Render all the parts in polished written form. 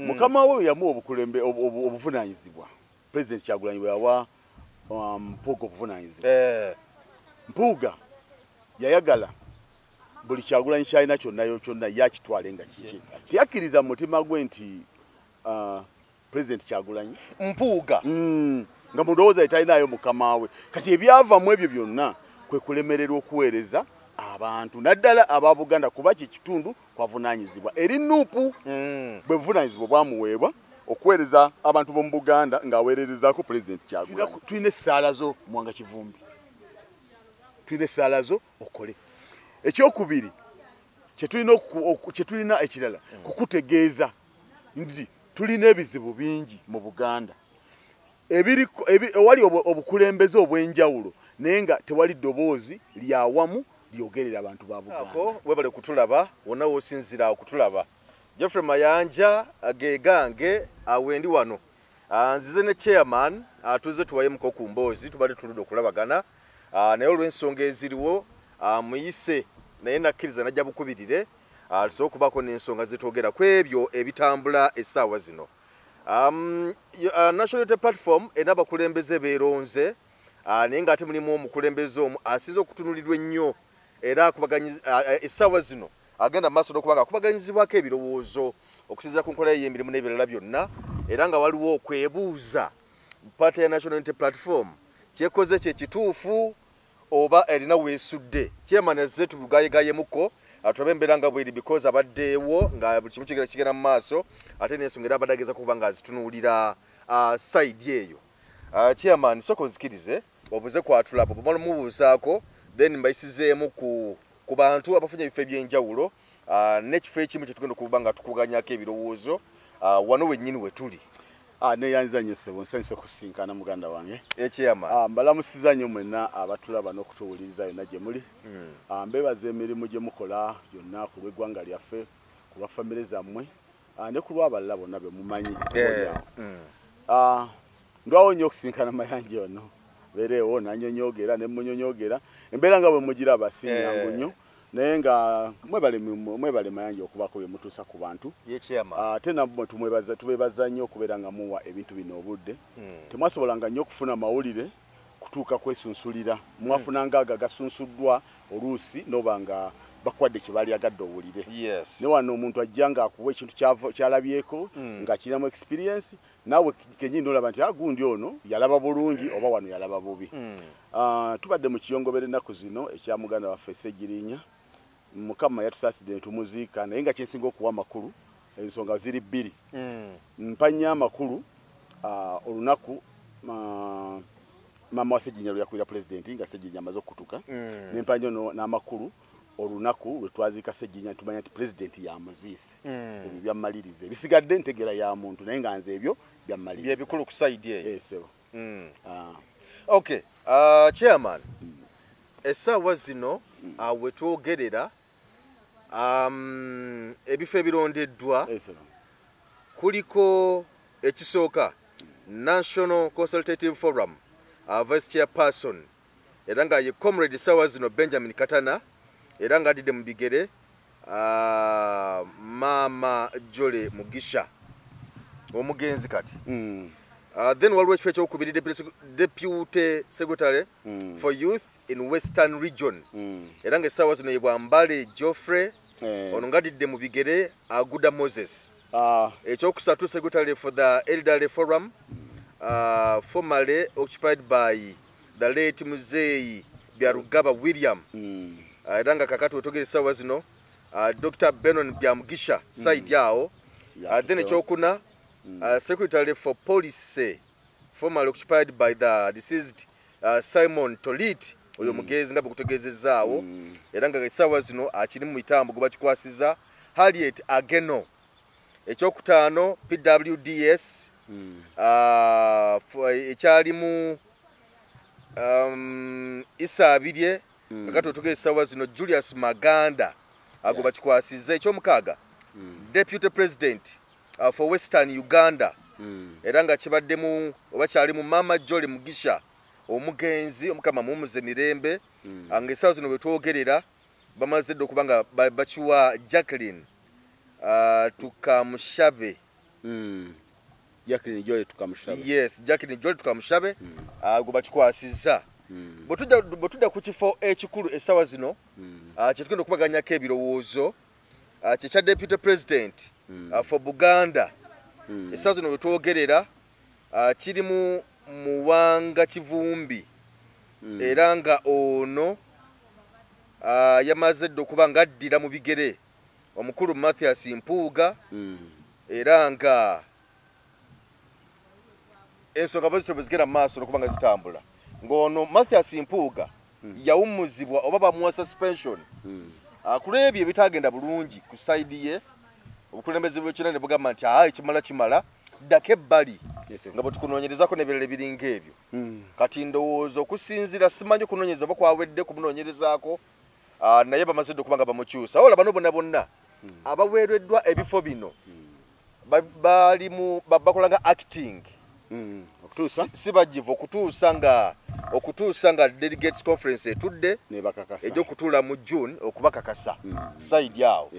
mukama we yamuwa obukulembe obuvunanyizibwa president Kyagulanyi bwe yawa Mpuuga obuvunanyizibwa Mpuuga yayagala buli Kyagulanyi kyalina kyonna yakitwale nga kiki tiyakkiriza mu mutima gwe nti president Kyagulanyi Mpuuga nga mulowooza talinayo mukama we kati ebyava mu ebyo byonna kwe kulemererwa okuweereza abantu naddala aba Buganda kuba kitundu kwavunanyizibwa eri Nuupu bwe buvunanyizibwa bwamuweebwa okuweereza abantu b'omu Buganda ng'aweererezaako president Kyagulanyi. Tulina essaala zo Mwanga Kivumbi, tulina essaala zo okole. Ekyokubiri kye tulina ekirala kukutegeeza nti tulina ebizibu bingi mu Buganda ewali obukulembeze obw'enjawulo naye nga tewali ddoboozi lyawamu lyogerera abantu ba Buganda. Webale kutulaba wonna w'osinzira okutulaba. Geoffrey Mayanja agegange awendi wano nzize ne chairman atuze tuwayemuko ku mboozi tubadde tuludde okulabagana naye olw'ensonga eziriwo muyise naye nakkiriza najja bukubirire tusobola okubaako n'ensonga zetwogera ku ebyo ebitambula essaawa zino. National Unity Platform ena abakulembeze beeronze naye ng'ate mulimu omukulembeze omu asize okutunulirwa ennyo era akubaganyiza essaawa zino agenda maaso n'okubanga akubaganyizibwako ebirowoozo okusinziira ku nkola y'emirimu n'ebirala byonna era nga waliwo okwebuuza paati ya National Unity Platform kyekoze kye kituufu oba erina weesudde. Chairman azze tugayegayemuko tulabe embeera nga bweri because abaddeewo nga buli kimu kigenda mu maaso ate n'ensonga era abadde ageza kuba nga azitunuulira side eyo. Chairman sooka onzikirize obuze kwatulaba bwe mubuuzaako then mbayisizeemu ku bantu abafunye ebifo eby'enjawulo n'ekifo ekimu kye tugenda okuba nga tukuganyako ebirowoozo wano wennyini we tuli. Neyanziza nnyo ssebo nsanyusa okusinkana muganda wange. Chairman mbalamusiza nnyo mwenna abatulaba n'okutuwuliriza yonna gye muli. Mbeebaza emirimu gye mukola yonna ku lw'eggwanga lyaffe ku lwa famire zammwe ne ku lw'abalala bonna be mumanyi. Ndwawo nnyo okusinkana Mayanja ono beereewo nanyonyogera ne munyonyogera embeera nga bwe mugiraba si nnyangu nnyo naye nga mwebale Mayanja okubaako bye mutuusa ku bantu. Ate nammwe tubeebaza nnyo okubeera nga muwa ebintu bino obudde. Temwasobolanga nnyo okufuna mawulire kutuuka kwesunsulira mwafunanga ago agasunsuddwa oluusi noba nga bakwadde kye baali agadde owulire. Ne wano omuntu ajja nga akuwa ekintu kyalabyeko nga kirinamu experience naawe kenyini olaba nti gundi ono yalaba bulungi oba wano yalaba bubi. Tubadde mu kiyongobere ennaku zino ekya muganda waffe Ssegirinya. Mukama yatusaasidde ne tumuziika naye nga kyensinga okuwa amakulu ensonga ziri bbiri. Mpanya amakulu olunaku mama wa Ssegirinya lwe yakulira pulezidenti nga Ssegirinya amaze okutuka ne mpanya n'amakulu olunaku lwe twaziika Ssegirinya tumanya nti pulezidenti yamuziise. Ebyo byammaliriza ebisigadde ntegera ya muntu naye nga nze ebyo byammaliriza bye bikulu ku sayidi eyo. Sebo. Okay. Chairman essaawa zino we twogerera ebifo ebirondeddwa kuliko ekisooka National Consultative Forum Vice Chairperson era nga ye Comrade essaawa zino Benjamin Katana era nga adidde mu bigere Mama Jole Mugisha omugenzi kati. Then waliwo ekifo ekyokubiri Deputy Secretary for Youth in Western Region era nga essaawa zino ye Bwambale Geoffrey ono nga adidde mu bigere Aguda Moses. Ekyokusatu Secretary for the Elderly Forum formerly occupied by the late Muzeeyi Byarugaba William era nga kakati wetogera essaawa zino Dr. Benon Byamugisha side yawo. Then ekyokuna Secretary for Police formerly occupied by the deceased Simon Tolit oyo mugezi nga bekutegezezaawo era nga essaawa zino akiri mu mitambo gwe bakikwasiza Harriet Ageno. Ekyokutaano PWDS ekyalimu Isa Abirye kakati wetogera essaawa zino Julius Maganda ago bakikwasiza. Ekyomukaaga Deputy President for Western Uganda era nga kibaddemu oba kyalimu Mama Jole Mugisha omugenzi omukama mumuze mirembe nga essaawa zino bwetwogerera bamaze dde okuba nga bakiwa Jacqueline Tukamushabe Jacqueline Jolly tukamushabe. Yes, Jacqueline Jolly tukamushabe. Go bakikwasiza. Botujja ku kifo ekikulu esawa zino. Kyetugenda okubaganyako ebirowoozo. Kya Deputy President for Buganda. Esawa zino wetwogerera kiri mu Muwanga Kivumbi. Era nga ono yamaze dda okuba nga addira mu bigere omukulu Mathias Mpuuga. Era nga ensonga bwezigera mu maaso okuba nga zitambula. Ng'ono Mathias Mpuuga yawummuzibwa oba bamuwa suspension ku lw'ebyo ebitagenda bulungi ku sayidi ye. Obukulembeze bw'ekiina ne bugamba nti kimala ddako ebbali nga bwe tukunoonyerezako n'ebirala ebiringa ebyo. Kati ndowooza okusinziira simanyi okunoonyereza oba kwawedde ku munoonyerezaako naye bamaze dda okuba nga bamukyusa. Wala bano bonna abaweereddwa ebifo bino bakola nga acting. Si bajivu okutuusa nga delegates conference etudde egy'okutuula mu June okubakakasa sayidi awo.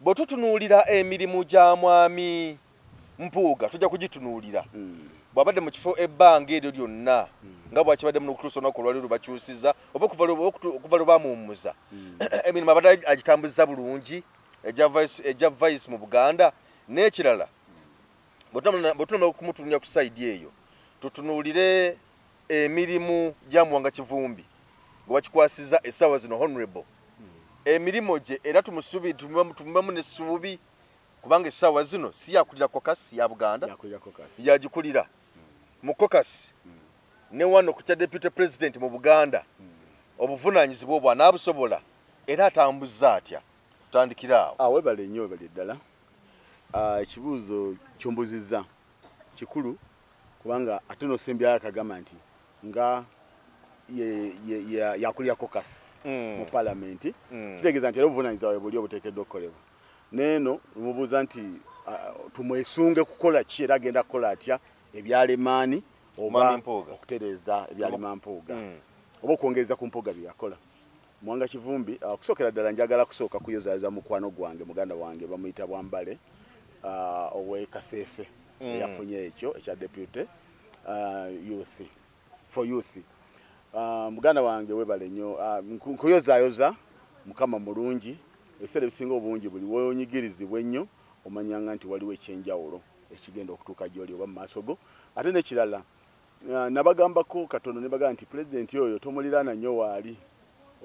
Bwe tutunuulira emirimu gya mwami Mpuuga tujja kugitunuulira bw'abadde mu kifo ebbanga eryo lyonna nga bwakibaddemu n'okutuusa olunaku olwaleero bakyusiza oba okuva lwe bamuwummuza. Emirimu abadde agitambuza bulungi ejja vice mu Buganda. N'ekirala bwe tunamala okumutunuulira ku sayidi eyo tutunuulire emirimu gya Muwanga Kivumbi gwe bakikwasiza essaawa zino honorable. Emirimu gye era tumubemu n'essuubi kubanga essaawa zino si yakulira kokasi ya Buganda yagikulira mu kokasi ne wano ku kya Deputy President mu Buganda. Obuvunaanyizibwa obwo anaabusobola era atambuza atya. Tutandikira awo. Webale nnyo webale ddala. Ekibuuzo ky'ombuzizza kikulu kubanga ate n'osembyayo akagamba nti nga yakulira kokasi mu palamenti kitegeeza nti era obuvunaanyizibwa bwe buli obuteekeddwa okukolebwa. Neeno lumubuuza nti tumwesunge kukola ki era agenda kukola atya ebyalemaani oba okutereeza ebyalema Mpuuga oba okwongereza ku Mpuuga bye yakola. Muwanga Kivumbi okusookera ddala njagala kusooka kuyozaaza mukwano gwange muganda wange bamuyita Bwambale ow'e Kasese yafunye ekyo ekya deputy youth. Muganda wange webale nnyo nkuyozaayoza mukama mulungi. Ebiseera ebisinga obungi buli weonyigirizibwa ennyo omanyanga nti waliwo ekyenjawulo ekigenda okutuuka gy'oli oba mu maaso go. Ate n'ekirala nabagambako katono ne bagamba nti pulezidenti oyo tomuliraana nnyo waali.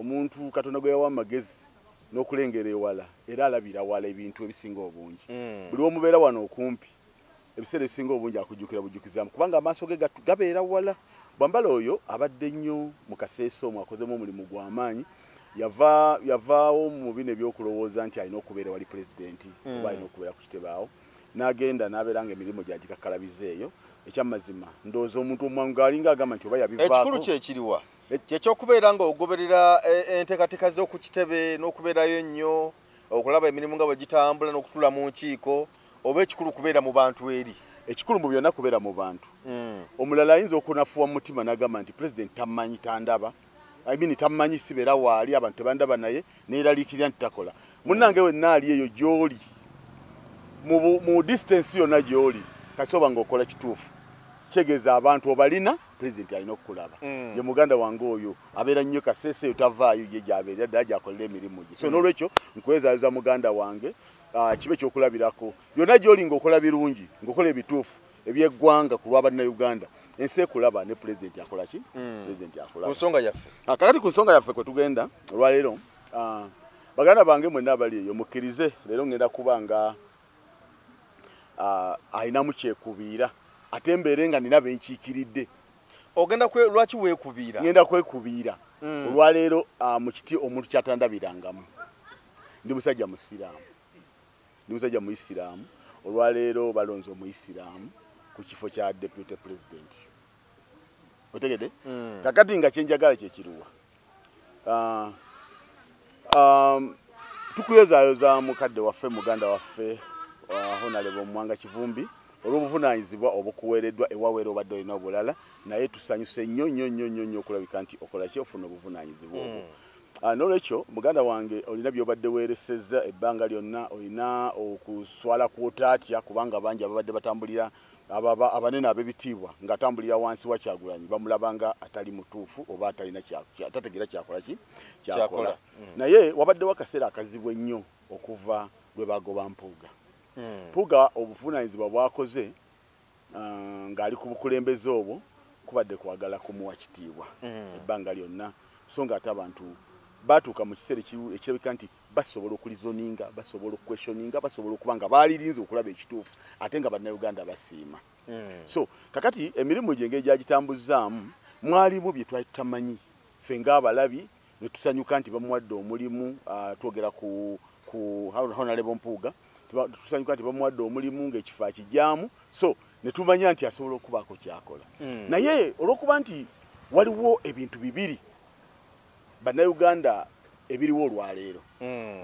Omuntu Katonda gwe yawa amagezi n'okulengera ewala era alabira wala ebintu ebisinga obungi. Buli omubeera wano okumpi ebiseera ebisinga obungi akujjukira bujjukizaamu kubanga amaaso ge gabeera wala. Bwambala oyo abadde nnyo mu Kaseese omwo akozemu omulimu gw'amaanyi. Yavaawo mu bino ebyokulowooza nti alina okubeera wali pulezidenti oba alina okubeera ku kitebe awo. N'agenda n'abeera nga emirimu gyagikakalabiza eyo. Ekyamazima ndowooza omuntu omwangu alinga agamba nti oba yabivaako. Ekikulu kyekiriwa kyekyokubeera nga ogoberera enteekateeka z'oku kitebe n'okubeerayo ennyo okulaba emirimu nga bwe gitambula n'okutuula mu nkiiko oba ekikulu kubeera mu bantu eri. Ekikulu mu byonna kubeera mu bantu. Omulala ayinza okunafuwa mu mutima n'agamba nti pulezidenti tammanyi tandaba. Tamanyi sibeera waali abantu tebandaba naye neeraliikirira nti takola. Munnange wenna ali eyo gy'oli mu distance yonna gy'oli kasoba ng'okola kituufu kitegeeza abantu obalina pulezidenti alina okukulaba. Ye muganda wange oyo abeera nnyo Kasese eyo tavaayo ye gy'abeera ddala gy'akolera emirimu gye. So n'olwekyo nkwezaayoza muganda wange kibe ekyokulabirako yonna gy'oli ng'okola birungi ng'okola ebituufu eby'eggwanga ku lw'Abannayuganda. Ensi ekulaba ne pulezidenti akola ki? Pulezidenti akola. Ku nsonga yaffe. Kakati ku nsonga yaffe kwe tugenda olwaleero baganda bange mwenna abali eyo mukkirize leero ngenda kuba nga ayinamu kyekubiira ate mbeere nga nina benkiikiridde. Ogenda lwaki weekubiira? Ngenda kwekubiira olwaleero mu kiti omuntu kyatandabirangamu. Ndi musajja musiraamu. Ndi musajja muisiraamu. Olwaleero balonze omuisiraamu ku kifo kya deputy president. Otegede? Kakati nga kyenjagala kyekiriwa. Tukuyozaayoza mukadde waffe muganda waffe Honorable Muwanga Kivumbi olw'obuvunaanyizibwa obukuweereddwa ewaweera obadde olina obulala naye tusanyuse nnyo okulabika nti okola ki ofuna obuvunaanyizibwa obwo. Nolwekyo muganda wange olina byobadde weeresezza ebbanga lyonna olina okuswala kwota atya kubanga bangi ababadde batambulira abanene ab'ebitiibwa ng'atambulira wansi wa Kyagulanyi bamulabanga atali mutuufu oba atategeera kyakola. Naye wabaddewo akaseera akazibu ennyo okuva lwe bagoba Mpuuga. Mpuuga obuvunaanyizibwa bwakoze ng'ali ku bukulembeze obwo kubadde kwagala kumuwa kitiibwa ebbanga lyonna so nga ate abantu batuuka mu kiseera ekirabika nti basobola okulizoninga basobola okukweshoninga basobola okuba nga baalirinze okulaba ekituufu ate nga bannayuganda basiima. So kakati emirimu gye engeri gyagitambuzaamu mwalimu bye twali tutamanyi ffe ng'abalabi ne tusanyuka nti bamuwadde omulimu twogera ku Honorable Mpuuga tusanyuka nti bamuwadde omulimu ng'ekifo akijjaamu so ne tumanya nti asobola okubaako kyakola. Naye olw'okuba nti waliwo ebintu bibiri bannayuganda ebiriwo olwaleero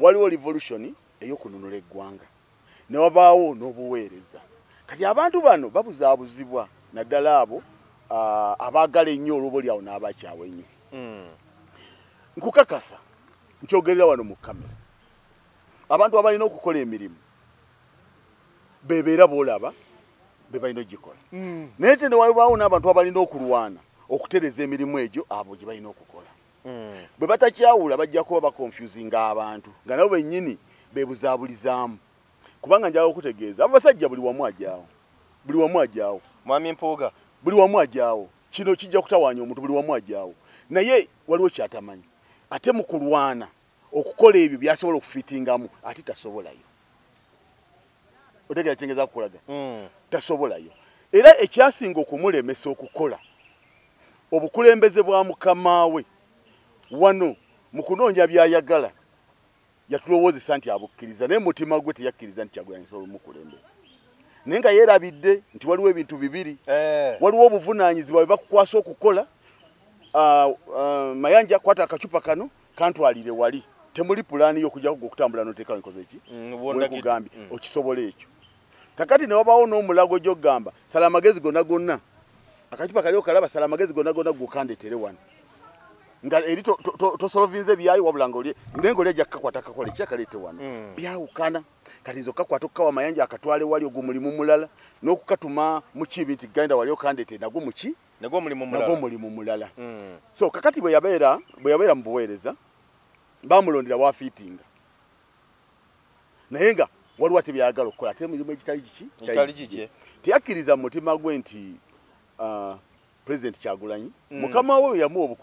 waliwo revolution ey'okununula eggwanga ne wabaawo n'obuweereza. Kati abantu bano babuzaabuzibwa naddala abo abaagala ennyo olw'oboolyawo n'abakyawa ennyo. Nkukakasa nkyogerera wano mu kamera abantu abalina okukola emirimu bebeera boolaba be balina ogikola naye te ne walibaawo n'abantu abalina okulwana okutereza emirimu egyo abo gye balina okukola. Bwe batakyawula bajja kuba bakonfusinga abantu nga nabo bennyini beebuzaabulizaamu kubanga njagala okutegeeza abasajja buli wamu ajaawo Mwami Mpuuga buli wamu ajaawo kino kijja kutawaanya omuntu buli wamu ajaawo naye waliwo kyatamanyi ate mu kulwana okukola ebyo byasobola okufitingamu ate tasobolayo otegera kyengeza kukulaga tasobolayo era ekyasinga okumulemesa okukola obukulembeze bwa mukama we wano mu kunoonya byayagala yatulowoozesa nti abukkiriza naye mutima gwe teyakkiriza nti Kyagulanyi asobola omukulembera naye nga yeerabidde nti waliwo ebintu bibiri waliwo obuvunaanyizibwa bwe bakukwasa okukola Mayanja kwata akacupa kano kantwalire wali temuli pulaani y'okujja okutambula n'oteekawo enkozo eki wekugambye okisobola ekyo. Kakati ne wabaawo n'omulago gy'okugamba sala amagezi gonna akacupa kali okalaba sala amagezi gonna gukandeetere wano nga eri tosolovinze byayo wabula ng'oli naye ng'oli ajja kukakwata akakola ekyakaleete wano byawukana kati nze okakwata okukawa Mayanja akatwale wali ogwo mulimu mulala n'okukatuma mu kibi nti genda wali okandeete nagwo muki nagwo mulimu mulala. So kakati bwe yabeera mu buweereza bamulondera wafiitinga naye nga waliwo ate byayagala okukola ate emirimu egitali kiki teyakkiriza mu mutima gwe nti President Kyagulanyi mukama we yamuwa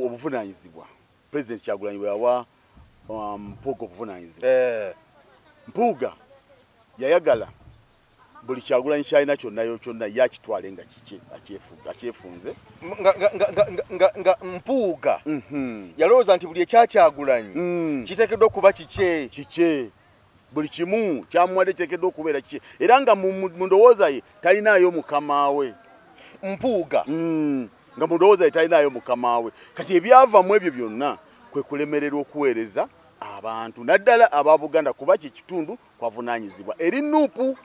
obuvunaanyizibwa. President Kyagulanyi bwe yawa Mpuuga obuvunaanyizibwa Mpuuga yayagala buli Kyagulanyi kyalina kyonna yakitwale nga akyefunze nga Mpuuga yalowooza nti buli ekyakyagulanyi kiteekeddwa okuba kike buli kimu kyamuwadde kiteekeddwa okubeera kike era nga mu ndowooza ye talinaayo mukama we Mpuuga nga mu ndowooza ye talinaayo mukama we. Kati ebyava mu ebyo byonna kwe kulemererwa okuweereza abantu naddala aba Buganda kuba kitundu kwavunaanyizibwa eri Nuupu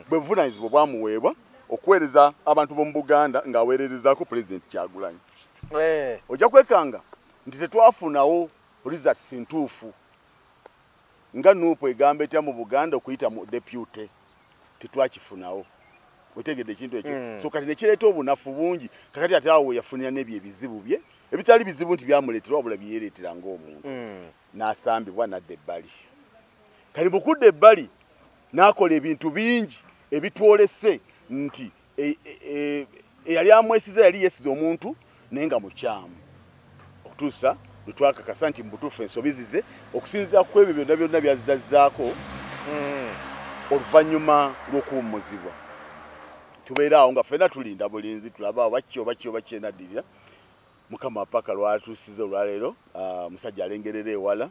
bwe buvunaanyizibwa bwamuweebwa okuweereza abantu b'omu Buganda ng'aweererezaako President Kyagulanyi. Ojja kwekanga nti tetwafunawo results ntuufu nga Nuupu egamba etya mu Buganda okuyita mu deputy tetwakifunawo otegedde ekintu ekyo so kati nekireeta obunafu bungi kakati ate awo yafunira n'ebyo ebizibu bye ebitali bizibu nti byamuleetera wabula byeyereetera ng'omuntu n'asambibwa n'adda ebbali. Kati bukudde ebbali n'akola ebintu bingi ebitwolese nti eyali amwesiza yali yesiza omuntu naye nga mukyamu okutuusa lwe twakakasa nti mu butuufu ensobi zize okusinziira ku ebyo byonna byazizazzaako oluvannyuma lw'okuwummuzibwa. Tubeera awo nga ffenna tulinda bulinzi tulaba oba kyenaddirira mukama paka lwatuusize olwaleero musajja alengerera ewala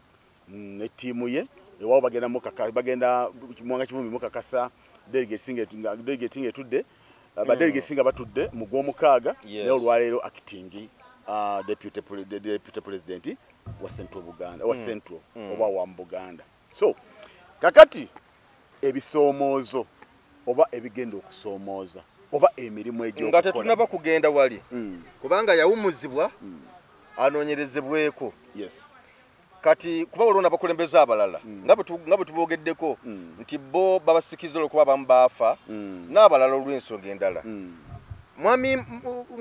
ne ttiimu ye ewawo bagenda Mwanga Kivumbi mukakasa delegating etudde badelegates nga batudde mu gw'omukaaga naye olwaleero acting deputy president wa Central Buganda wa Central oba wa Buganda. So kakati ebisoomoozo oba ebigenda okusoomooza oba emirimu egyo nga tetunaba kugenda wali kubanga yawumuzibwa anoonyerezebweko kati kuba walona bakulembeza abalala nga bwe tubogeddeko nti bo babasikiza olwokuba abamu baafa n'abalala olw'ensonga endala mwami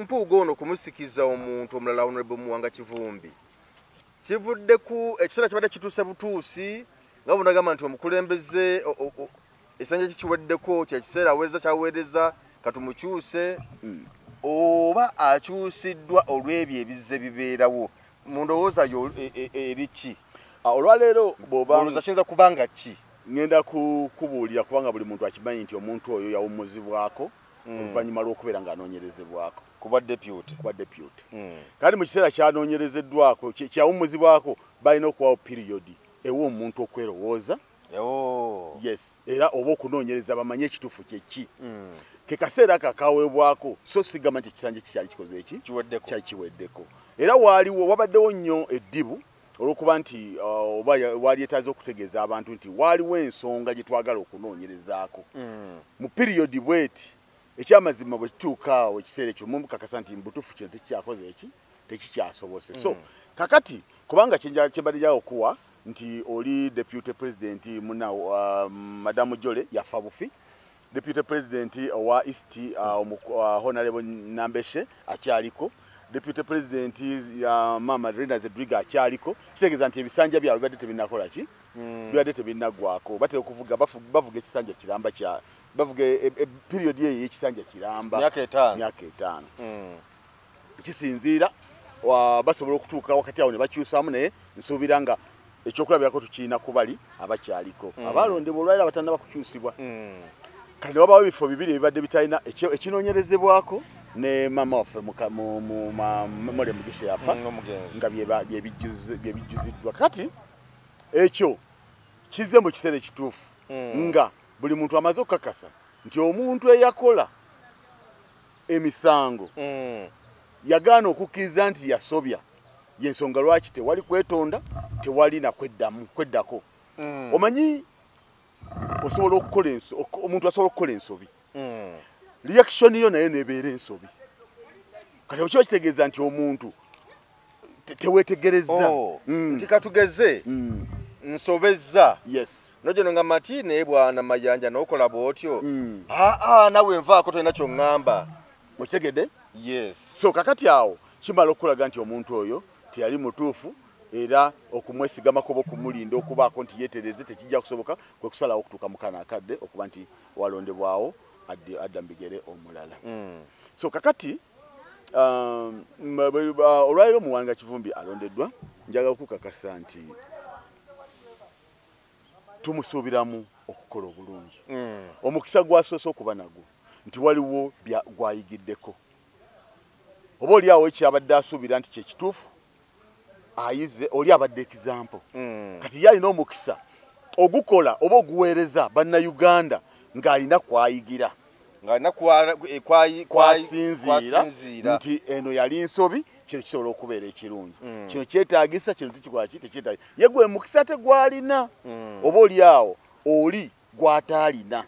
Mpuuga ono kumusikiza omuntu omulala Honorable Muwanga Kivumbi kivudde ku ekiseera kibadde kituuse butuusi nga bunagamba nti omukulembeze ekisanja kikiweddeko kyekiseera aweereza kyaweereza katumukyuse oba akyusiddwa olw'ebyo ebizze bibeerawo mu ndowooza yo eriki olwaleero olowooza kiyinza kubanga ki ngenda kubuulira kubanga buli muntu akimanyi nti omuntu oyo yawummuzibwako oluvannyuma lw'okubeera ng'anoonyerezebwako kuba deputy kandi mu kiseera kyanoonyerezeddwako kyawummuzibwako balina okubawo piriyodi ewa omuntu okwerowooza yes era oba okunoonyereza bamanye ekituufu kyeki ke kaseera kakaweebwako so sigamba nti ekisanja kikyali kikoze eki kyali kiweddeko era wabaddewo nnyo eddibu olw'okuba nti oba wali etaaze okutegeeza abantu nti waaliwo ensonga gye twagala okunoonyerezaako mu piriyodi bweti ekyamazima bwe kituukaawo ekiseera ekyo mumukakasa nti mbutuufu kino tekikyakoze eki tekikyasobose so kakati kubanga kyembadde gyawo okuwa nti oli deputy president muna Madamu Jole yafa bufi deputy president wa East Honorable Nambeshe akyaliko deputy president ya Mama Rina Zedriga akyaliko kitegeeza nti ebisanja byabwe bibadde tebinakola ki bibadde tebinnagwako batera okuvuga bavuga ekisanja kiramba kya bavuga period ye y'ekisanja kiramba myaka 5 kisinziira basobola okutuuka wakati awo ne bakyusaamu naye nsuubira nga ekyokulabirako tukirina kubali abakyaliko abalondebwa olwaliro abatannaba kukyusibwa kati wabawo ebifo bibiri ebibadde bitalina ekinoonyerezebwako ne mama waffe Mole Mugisha yafa nga byebijjuziddwa kati ekyo kize mu kiseera ekituufu nga buli muntu amaze okukakasa nti omuntu eyakola emisango yagaana okukkiriza nti yasobya yensonga lwaki tewali kwetonda tewali nakweddako omanyi osobola okukola omuntu asobola okukola ensobi reaction yo naye nebeera ensobi kati okiba kitegeeza nti omuntu tewetegereza nti katugeze nsobezza yes nojo nga mati naye bwana Mayanja n'okola bwotyo nawe nvaako tolina ky'oŋŋamba okitegedde yes so kakati awo kimala okulaga nti omuntu oyo teyali mutuufu era okumwesigamako oba okumulinda okubaako nti yeetereze tekijja kusoboka kwe kusalawo okutuuka mu kana akadde okuba nti walondebwawo adda mu bigere omulala so kakati olwaliro Muwanga Kivumbi alondeddwa njagala okukakasa nti tumusuubiramu okukola obulungi omukisa gwasoose okuba nagwo nti waliwo gwayigiddeko oba oli awo ekyabadde asuubira nti kyekituufu ayize oli abadde example kati yalina omukisa ogukola oba oguweereza bannayuganda ng'alina kwayigira ng'alina kwasinziira nti eno yali nsobi kino kisobola okubeera ekirungi kino kyetaagisa kino tikikolaki tekyetaagisa ye gwe mukisa tegwalina oba oli awo oli gwataalina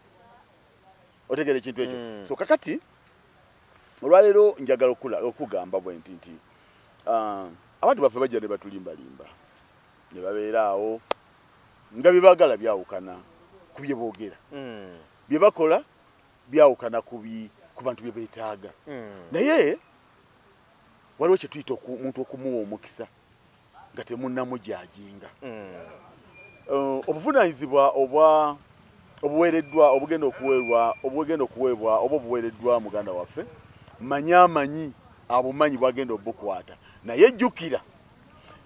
otegera ekintu ekyo so kakati olwaleero njagala okugamba bwe nti abantu baffe bajja ne batulimbalimba ne babeera awo nga bye baagala byawukana ku bye boogera bye bakola byawukana ku bantu bye beetaaga naye waliwo kye tuyita omuntu okumuwa omukisa nga temunnamujajinga obuvunaanyizibwa obuweereddwa obugenda okuweebwa oba obuweereddwa muganda waffe amanyi abumanyi bwagenda obukwata naye jjukira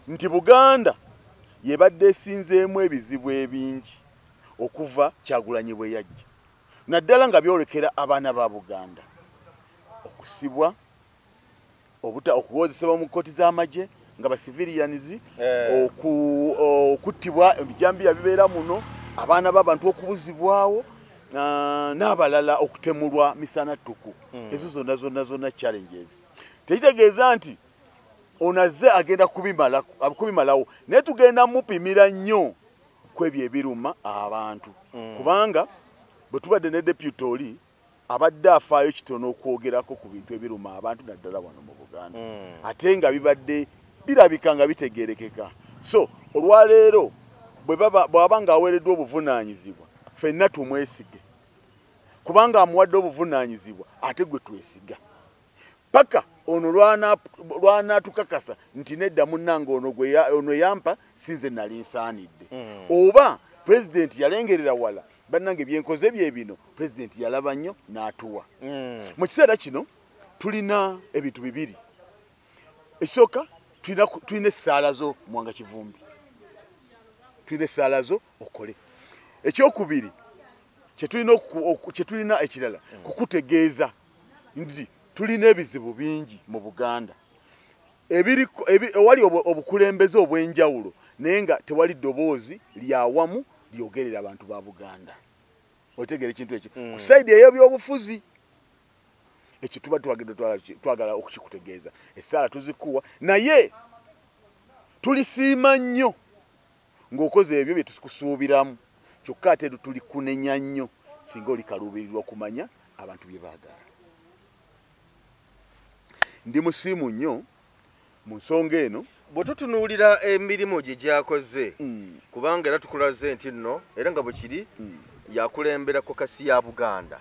nti Buganda yebadde esinzeemu ebizibu ebingi okuva Kyagulanyi bwe yajja naddala nga byolekera abaana ba Buganda okusibwa okuwozesebwa mu kkooti z'amagye nga basivilianizi okuttibwa ebijambiya bibeera muno abaana b'abantu okubuzibwawo n'abalala okutemulwa misana ttuku ezo zonna challenges tekitegeeza nti onazze agenda kubimalawo naye tugenda mupimira nnyo kwebyo ebiruma abantu kubanga bwe tubadde ne deputy oli abadde afaayo kitono okwogerako ku bintu ebiruma abantu naddala wano mu Buganda ate nga bibadde birabika nga bitegerekeka So olwaleero bw'aba ng'aweereddwa obuvunaanyizibwa ffenna tumwesige kubanga amuwadde obuvunaanyizibwa ate gwe twesiga paka ono lwanatukakasa nti nedda munnange ono yampa sinze nali nsaanidde oba pulezidenti yalengerera wala bannange byenkoze bye bino pulezidenti yalaba nnyo n'atuwa mu kiseera kino tulina ebintu bibiri ekisooka tulina essaala zo Mwanga Kivumbi tulina essaala zo okole ekyokubiri kye tulina ekirala kukutegeeza nti tulina ebizibu bingi mu Buganda ewali obukulembeze obw'enjawulo naye nga tewali ddoboozi lyawamu lyogerera abantu ba Buganda otegera ekintu ekyo ku sayidi ey'ebyobufuzi ekyo tuba twagala okukikutegeeza essaala tuzikuwa naye tulisiima nnyo ng'okoze ebyo bye tukusuubiramu kyokka ate tuli kunenya nnyo singa oli kaluubirirwa okumanya abantu bye baagala ndi musiimu nnyo mu nsonga eno bwe tutunuulira emirimu gye gyakoze kubanga era tukulaze nti nno era nga bwe kiri yakulembera kokasi ya Buganda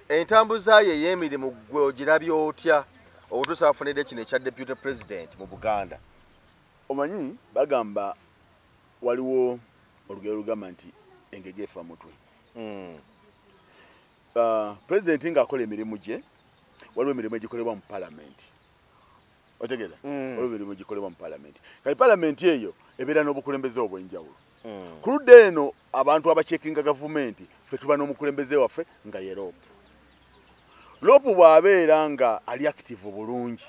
entambuza ye ey'emirimu gwe ogirabye otya obutuusa afunidde kino ekya deputy president mu Buganda omanyi bagamba waliwo olugero lugamba nti engege efa mutwe pulezidenti ng'akola emirimu gye waliwo emirimu egikolebwa mu palamenti otegeeza waliwo emirimu egikolebwa mu palamenti kati palamenti eyo ebeera n'obukulembeze obw'enjawulo ku ludda eno abantu abacekinga gavumenti ffe tuba n'omukulembeze waffe nga ye loopu bw'abeera nga ali active bulungi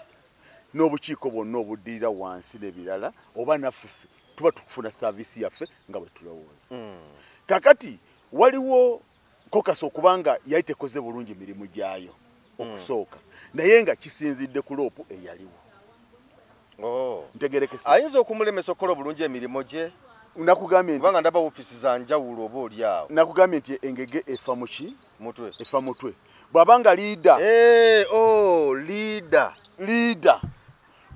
n'obukiiko bwonna obuddirira wansi n'ebirala oba naffe tuba tukufuna saaviisi yaffe nga bwe tulowooza kakati waliwo kokasi okubanga yali tekoze bulungi mirimu gyayo okusooka naye nga kisinzidde ku loopu eyaliwo ntegerekese ayinza okumulemesa okukola obulungi emirimu gye nakugambye nti kubanga ndaba ofiisi za njawulo oba oli awo nakugambye nti engege efa muki mutwe efa mutwe bw'abanga liida liida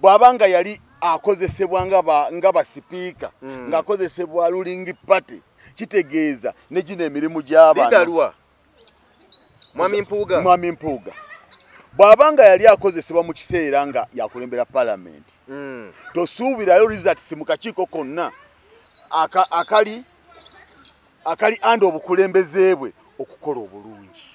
bw'abanga yali akozesebwa nga basipiika ng'akozesebwa ruling party kitegeeza ne gino emirimu gy'abantu Mwami Mpuuga bw'abanga yali akozesebwa mu kiseera nga yakulembera palamenti tosuubirayo results mu kakiiko konna akali anda obukulembeze bwe okukola obulungi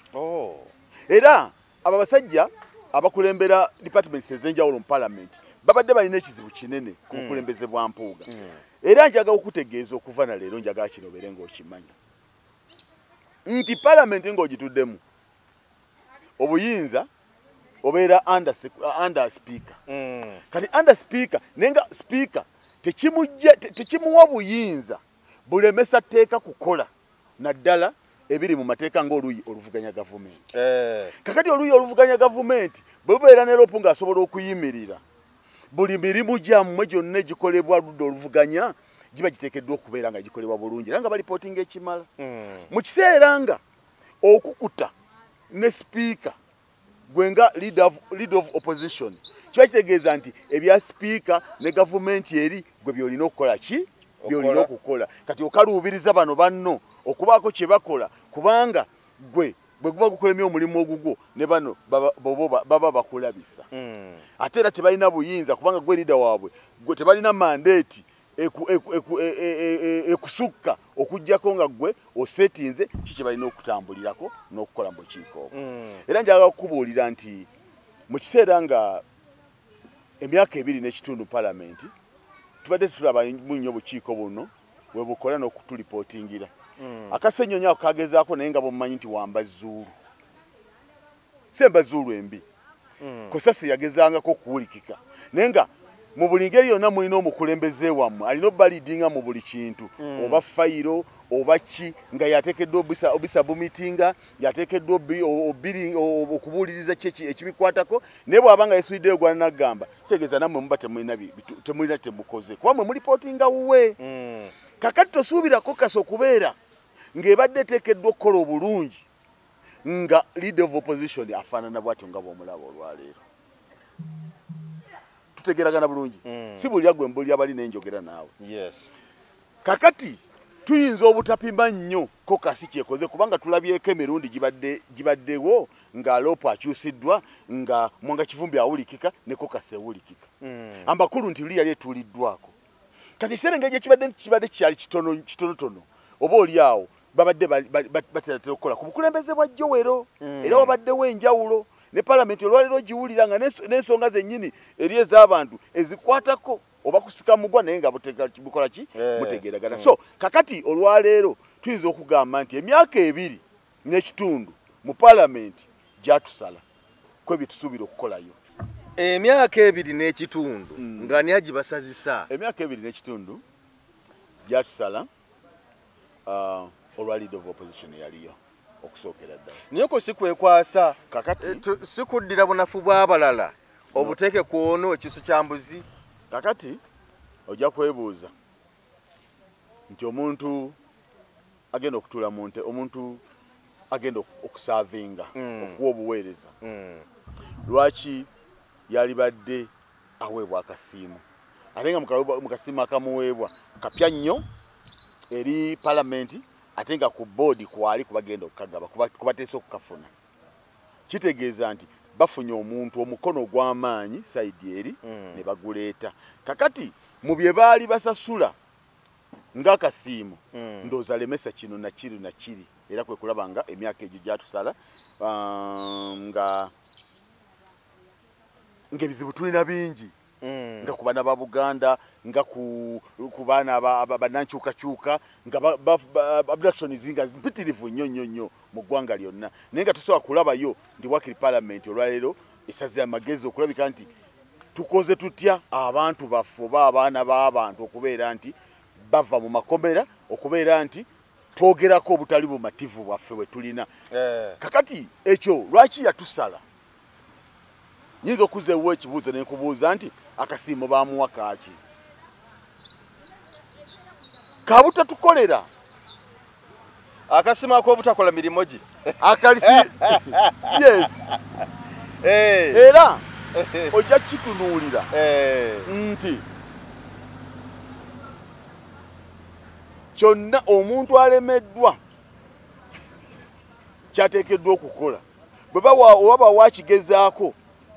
era abo basajja abakulembera departments ez'enjawulo mu palamenti babadde balina ekizibu kinene ku bukulembeze bwa Mpuuga era njagala okutegeeza okuva na leero njagala kino obeere ng'okimanya nti palamenti ng'ogituddemu obuyinza obeera under speaker kati under speaker nenga speaker tekimuwa buyinza bulemesa tteeka kukola naddala ebiri mu mateeka ng'oluyi oluvuganya gavumenti kakati oluyi oluvuganya gavumenti bwe bubeera ne loopu ng'asobola okuyimirira buli mirimu gyammwe gyonna egikolebwa ludda oluvuganya giba giteekeddwa okubeera nga gikolebwa bulungi era nga balipootinga ekimala mu kiseera nga okukuta ne speaker gwenga leader of opposition kiba kitegeeza nti ebya speaker ne gavumenti eri gwe byolina okukola ki byolina okukola kati okaluubiriza bano banno okubaako kye bakola kubanga gwe bwe guba gukolemya omulimu ogugwo ne bano baba bakulabisa ate era tebalina buyinza kubanga gwe leader waabwe gwe tebalina mandate ekusukka okujjako nga gwe osetinze kiki balina okutambulirako n'okukola mu bukiiko era njagala okubuulira nti mu kiseera nga emyaka 2 n'ekitundu palamenti tubadde tulaba nnyo obukiiko buno bwe bukola n'okutulipootingira akasenyonyi ako kagezaako naye nga bwomumanyi nti wamba zuulu semba zuulu embi kosasi yagezangako okuwulikika naye nga mu buli ngeri yonna mulina omukulembeze wammwe alina obalidinga mu buli kintu oba fayiro oba ki nga yateekeddwa obisabumitinga yateekeddwa okubuuliriza ekibikwatako naye bw'abanga yesuuliddeyo gwanagamba kitegeeza nammwe muba temulina temukoze kuba mwe mulipootinga wuwe kakati tosuubirako kasa okubeera ng'ebadde eteekeddwa okukola obulungi nga leader of opposition afaanana bw'atyo nga bw'omulaba olwaleero tutegeragana bulungi si buli agwe mbuli abali nenjogera naawe yes kakati tuyinza obutapima nnyo kokasi kyekoze kubanga tulabyeko emirundi gibaddewo nga Lopo akyusiddwa nga Mwanga Kivumbi awulikika ne kokasi ewulikika amakulu nti luli yali etuuliddwako kati serengeri kibadde kyali kitonotono oba oli awo babadde bateeratera okukola ku bukulembeze bwa Jowero era wabaddewo enjawulo ne palamenti olwaliro giwulira nga n'ensonga zennyini eri ez'abantu ezikwatako oba kusika mugwa naye nga bukola ki butegeragana so kakati olwaleero tuyinza okugamba nti emyaka 2 n'ekitundu mu palamenti gyatusala kwebyo tusuubira okukolayo emyaka 2 n'ekitundu ng'ani agibasazisa emyaka 2 n'ekitundu gyatusala olwa leader of opposition yaliyo okusookera ddala niyo ko sikwekwasa kakati sikuddira bunafu bw'abalala obuteeke kwono ekiso kya mbuzi kakati ojja kwebuuza nti omuntu agenda okutuula mu nte omuntu agenda okusaavinga okuwa obuweereza lwaki yalibadde aweebwa akasiimu ate nga mu kasiimu akamuweebwa kapya nnyo eri palamenti ate nga ku boodi kwali kubagenda okukagaba kubateesa okukafuna kitegeeza nti bafunye omuntu omukono gw'amaanyi saidi eri ne baguleeta kakati mu bye baali basasula ng'akasiimu ndowooza lemesa kino nakiri era kwe kulaba nga emyaka egyo gyatusala nga ebizibu tulina bingi nga ku baana ba Buganda nga ku baana bannankyukakyuka nga abduction zinga mpitirivu nnyo mu ggwanga lyonna naye nga tusobola kulabayo ndi wakiri palamenti olwaleero esaze amagezi okulabika nti tukoze tutya abantu baffe oba abaana b'abantu okubeera nti bava mu makomera okubeera nti twogerako obutali bumativu bwaffe bwe tulina kakati ekyo lwaki yatusala nyinza okuzeewo ekibuuzo ne nkubuuza nti akasiimo baamuwa kaaki kabutatukolera akasiimo ak'obutakola mirimu gi akalisi yes era ojja kitunuulira nti kyonna omuntu alemeddwa kyateekeddwa okukola bwe waba wakigezaako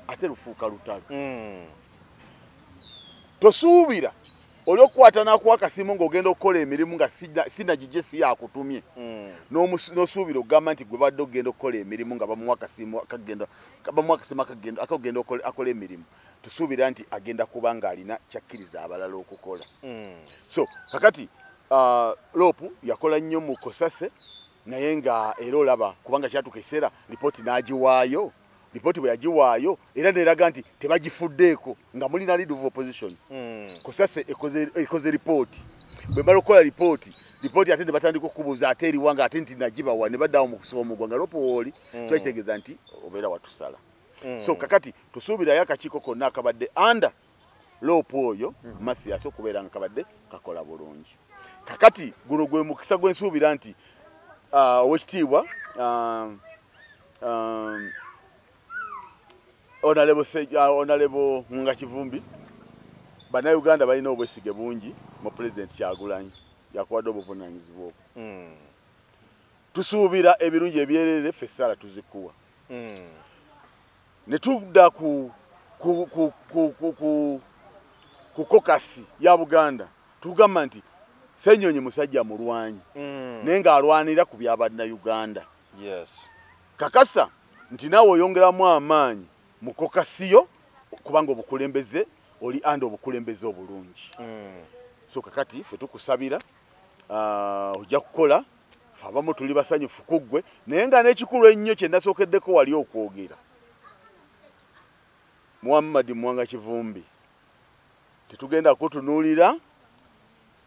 ate lufuuka lutalo tosuubira olyokukwata nakuwa akasiimo ng'ogenda okukola emirimu nga sinagije si yakutumye n'osuubira okugamba nti gwe badde ogenda okukola emirimu nga bamuwa akasiimo akagenda akola emirimu tusuubira nti agenda kuba ng'alina kyakkiriza abalala okukola so kakati Lopo yakola nnyo mu Kosase naye nga era olaba kubanga kyatuka ekiseera lipooti n'agiwaayo lipooti bwe yagiwaayo era neraga nti tebagifuddeeko nga mulina leader of opposition Kosase ekoze lipooti bwe bala okukola lipooti ate ne batandika okubuuza ate eriwanga ate nti nagibawa ne baddawo mu kusoba mu ggwanga Lopo wooli so kitegeeza nti obeera watusala so kakati tusuubirayo akakiiko konna akabadde anda Lopo oyo Mathias okubeera nga kabadde kakola bulungi kakati guno gwe mukisa gwensuubira nti owekitiibwa Honorable Mwanga Kivumbi bannayuganda balina obwesige bungi mu President Kyagulanyi yakuwadde obuvunaanyizibwa obwo tusuubira ebirungi ebyerere ffe Sarah tuzikuwa ne tudda ku kokasi ya Buganda tugamba nti Ssenyonyi musajja mulwanyi naye ng'alwanira ku bya bannayuganda kakasa nti naawe oyongeramu amaanyi mu kokasiyo kubanga obukulembeze oli anda obukulembeze obulungi so kakati ffe tukusabira ojja kukola ffe abamu tuli basanyufu ku ggwe naye nga n'ekikulu ennyo kye ndasookeddeko wali okwogera Muhammad Mwanga Kivumbi tetugenda kutunuulira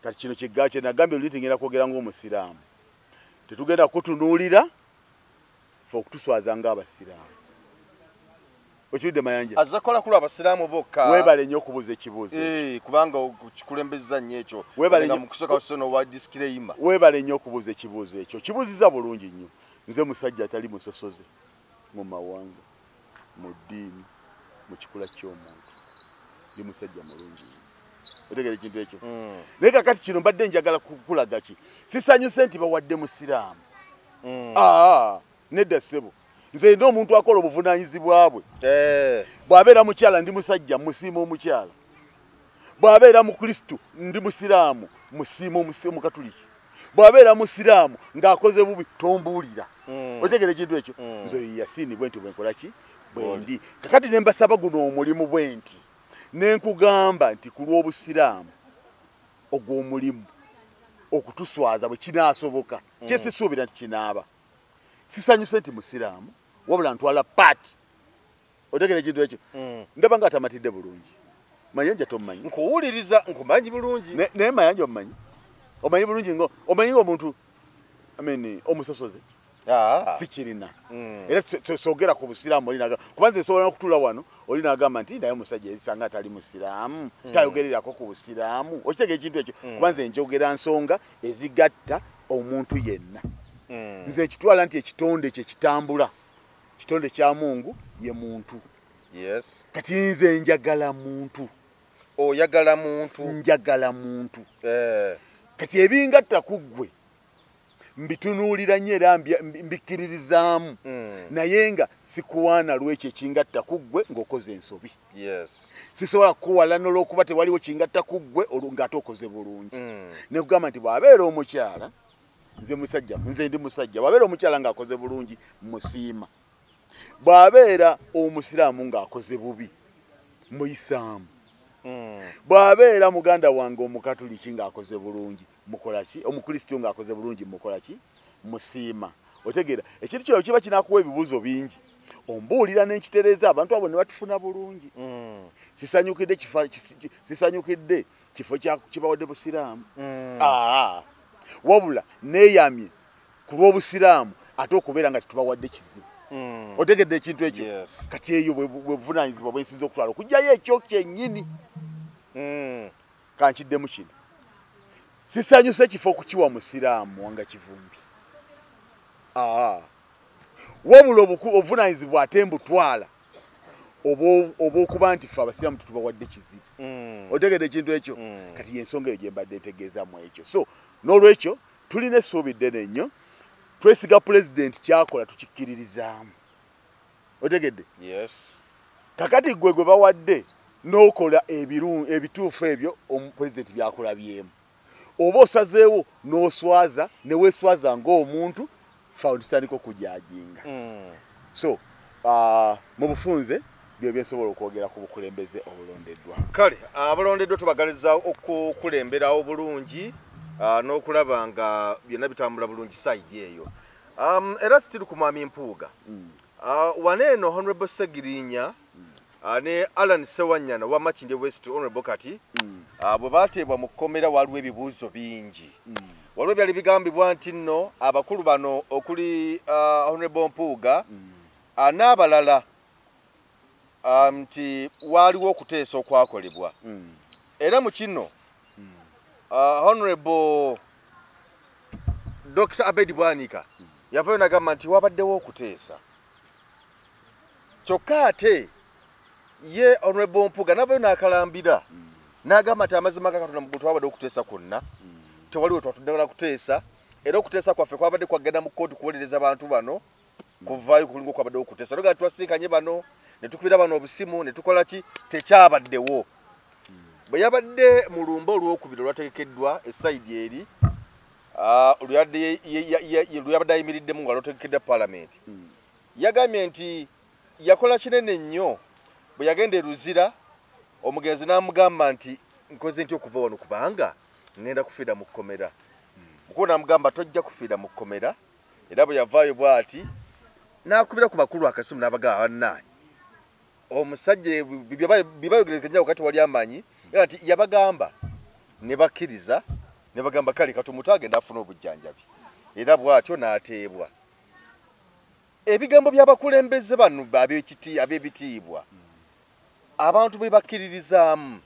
kati kino kye nagambye luli tingenda kwogera ng'omusiraamu tetugenda kutunuulira ffe okutuswaza ng'abasiraamu okiwudde Mayanja azza kola kula abasiraamu bokka weebale nnyo okubuuza ekibuuzo kubanga kikulembeza nnyo ekyo nga mu kusooka kusono wa disclaimer weebale nnyo okubuuza ekibuuzo ekyo kibuuziza bulungi nnyo nze musajja atali musosoze mu mawanga mu ddiini mu kikula ky'omuntu ndi musajja mulungi. Otegera ekintu ekyo. Naye kakati kino mbadde njagala kukulaga ki. Sisanyuse nti bawadde musiraamu. Nedda ssebo. Nze n'omuntu akola obuvunaanyizibwa bwe. Bw'abeera mukyala ndi musajja musiima omukyala. Bw'abeera mu Kristo ndi musiraamu musiima omukatuliki. Bw'abeera musiraamu ng'akoze bubi tombuulira. Otegera ekintu ekyo. Nze Yasini bwe nti bwenkola ki? Bwendi. Kakati ne mbasaba guno omulimu bwe nti. Ne nkugamba nti ku lw'obusiraamu ogw'omulimu okutuswaza bwe kinaasoboka. Kyesisuubira nti kinaaba. Sisanyuse nti musiraamu wabula ntwala paati. Otegera ekintu ekyo. Ndaba nga atamatidde bulungi. Mayanja tomanyi. Nkuwuliriza nkumanyi bulungi. Naye mayanja omanyi. Omanyi bulungi ngo omanyi omuntu omusosoze. Sikirina. Era sogera ku busiraamu olinaga. Kubanze sobola okutula wano olinagamba nti naye omusajja esanga atali musiraamu. Tayogererako ku busiraamu. Okitege ekintu ekyo. Kubanze njogera nsonga ezigatta omuntu yenna. Nze ekitwala nti ekitonde kye kitambula. Kitonde kya Mungu ye muntu. Yes. Kati nze njagala muntu. Oyagala muntu. Njagala muntu. Kati ebingatta kuggwe mbitunuulira nnyo era mbikiririzaamu. Naye nga sikuwaana lw'ekyo ekingatta kuggwe ng'okoze ensobi. Yes. Sisobola kukuwala n'olw'okuba tewaliwo kingatta kuggwe ng'ate okoze bulungi. Ne kugamba nti bw'abeera omukyala nze ndi musajja bw'abeera omukyala ng'akoze bulungi musiima. Bw'abeera omusiraamu ng'akoze bubi muyisaamu. Bw'abeera muganda wange omukatuliki ng'akoze bulungi mukola ki? Omukristo ng'akoze bulungi mukola ki? Musiima. Otegeera ekintu kyo kiba kinakuwa ebibuuzo bingi. Ombuulira n'enkitereeza abantu abo ne batufuna bulungi. Sisanyukidde kifo kibawadde busiraamu. Wabula neeyamye ku lw'obusiraamu ate okubeera nga tetubawadde kizibu. Otegedde ekintu ekyo. Kati eyo bwe buvunaanyizibwa bwe nsinza okutwala okugyayo ekyo kyennyini. Kankiddemu kino. Sisanyuse kifo okukiwa musiraamu wanga kivumbi. Wabula obuvunaanyizibwa ate mbutwala oba okuba nti ffe abasiraamu tetubawadde kizibu. Otegedde ekintu ekyo. Kati y'ensonga eyo gye mbadde ntegeezaamu ekyo. So n'olwekyo tulina essuubi ddene nnyo. Twesiga pulezidenti kyakola tukikkiririzaamu. Otegedde? Yes. Kakati gwe bawadde n'okola ebituufu ebyo omupulezidenti byakulabyemu. Oba osazeewo n'oswaza ne weeswaza ng'omuntu faawe tutandika okujajinga. So mu bufunze byo byensobola okwogera ku bukulembeze obulondeddwa. Kale abalondeddwa tubagaliza okukulemberawo bulungi. N'okulaba nga byonna bitambula bulungi saidi eyo. Era sitiri ku Mwami Mpuuga. Waneeno Honorable Segirinya ne Alan Sewanyana wa Makindye West Honorable kati bwe baateebwa mu kkomera waliwo ebibuuzo bingi. Waliwo byali bigambibwa nti nno abakulu bano okuli Honorable Mpuuga n'abalala nti waliwo okuteesa okwakolebwa. Era mu kino Honorable Dr. Abedi Bwanika yavayo nagamba nti wabaddewo okuteesa. Kyokka ate ye Honorable Mpuuga navayo n'akalambira n'agamba nti amazima ga Katonda mu twabadde okuteesa kwonna tewaliwo twatuddala kuteesa. Era okuteesa kwaffe kwabadde kwagenda mu kkooti kuwolereza abantu bano kuvaayo kulinga kwabaddewo okuteesa. Noga twasinkanye bano ne tukubira bano obusimu ne tukola ki tekyabaddewo. Bwe yabadde mu lumba olwokubiri olwategekeddwa essayidi eri luyabadde ayimiriddemu nga lwategekedde Parliament. Yagambye nti yakola kinene nnyo bwe yagenda eruzira omugenzi n'amugamba nti nkoze nti okuva wano kubanga ngenda kufiira mu kkomera. Mukulu n'amugamba tojja kufiira mu kkomera. Era bwe yavaayo bw'ati n'akubira ku bakulu akasimu n'abagamba bannaye omusajja bibayogerekenya wakati wali amanyi ati yabagamba ne bakkiriza ne bagamba kale katumutu agenda afuna obujjanjabi. Era bw'atyo n'ateebwa. Ebigambo by'abakulembeze bano ab'ebitiibwa abantu be bakkiririzaamu.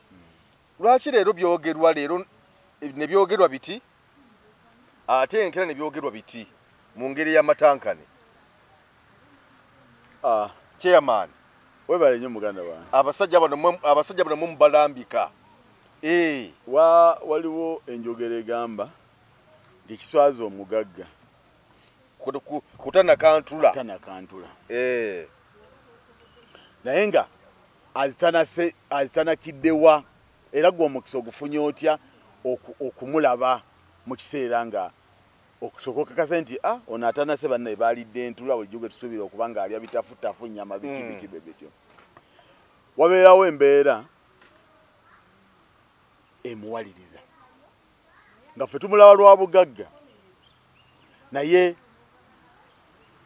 Lwaki leero byogerwa leero ne byogerwa biti ate enkera ne byogerwa biti mu ngeri y'amatankane? Chairman, webale nnyo muganda wange. Abasajja bano mubalambika. Waliwo enjogera egamba nti ekiswaza omugagga kutanakantula. Naye nga azitanakiddewa era gwe omukisa ogufunye otya okumulaba mu kiseera nga okusokoka kase nti ono atanase bannaye baalidde entula bulijjo gwe tusuubira okuba nga alya bitafutafu nnyama biki bityo. Wabeerawo embeera emuwaliriza nga ffe tumulaba lwa bugagga naye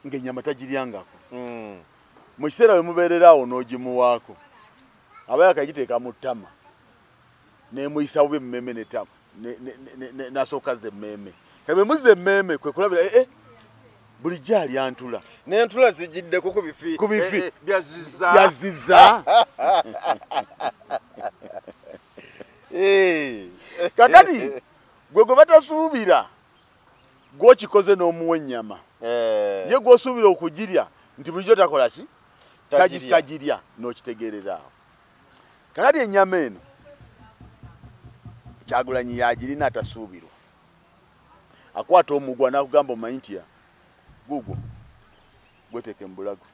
ng'ennyama tagiryangako. Mu kiseera we mubeereraawo n'ogimuwaako aba yakagiteeka mu ttama n'emuyisa bubi emmeme n'ettama n'asooka ze emmeme. Kale bwe muzza emmeme kwe kulabira bulijjo alya ntula. N'entula zigiddeko ku bifi byazizza. Kakati gwe batasuubira gw'okikoze n'omuwa ennyama ye gw'osuubira okugirya nti bulijjo takola ki? Tagirya n'okitegeerera awo. Kakati ennyama eno Kyagulanyi yagirina atasuubirwa. Akwata omugwa n'akugamba omanyi nti gugwo gweteeke mu bulago.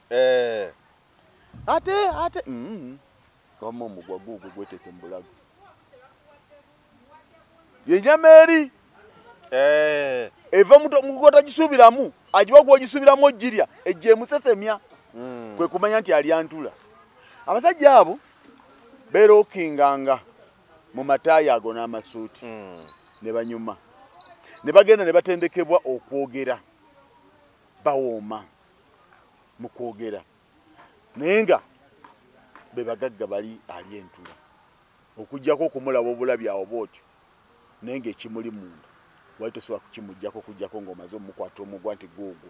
Ate kama omugwa gugwo gweteeke mu bulago. Yennyama eri eva mugwa tagisuubiramu agiwa gw'ogisuubiramu ogirya ejja emusesemya. Kwe kumanya nti alya ntula. Abasajja abo beerookinganga mu mataayi ago n'amasuuti ne banyuma ne bagenda ne batendekebwa okwogera bawooma mu kwogera naye nga be bagagga bali ali entula okuggyako okumulaba obulabi awo bw'otyo naye ng'ekimuli munda wali tosobola kukimuggyako okuggyako ng'omaze omukwata omugwa nti guugwo.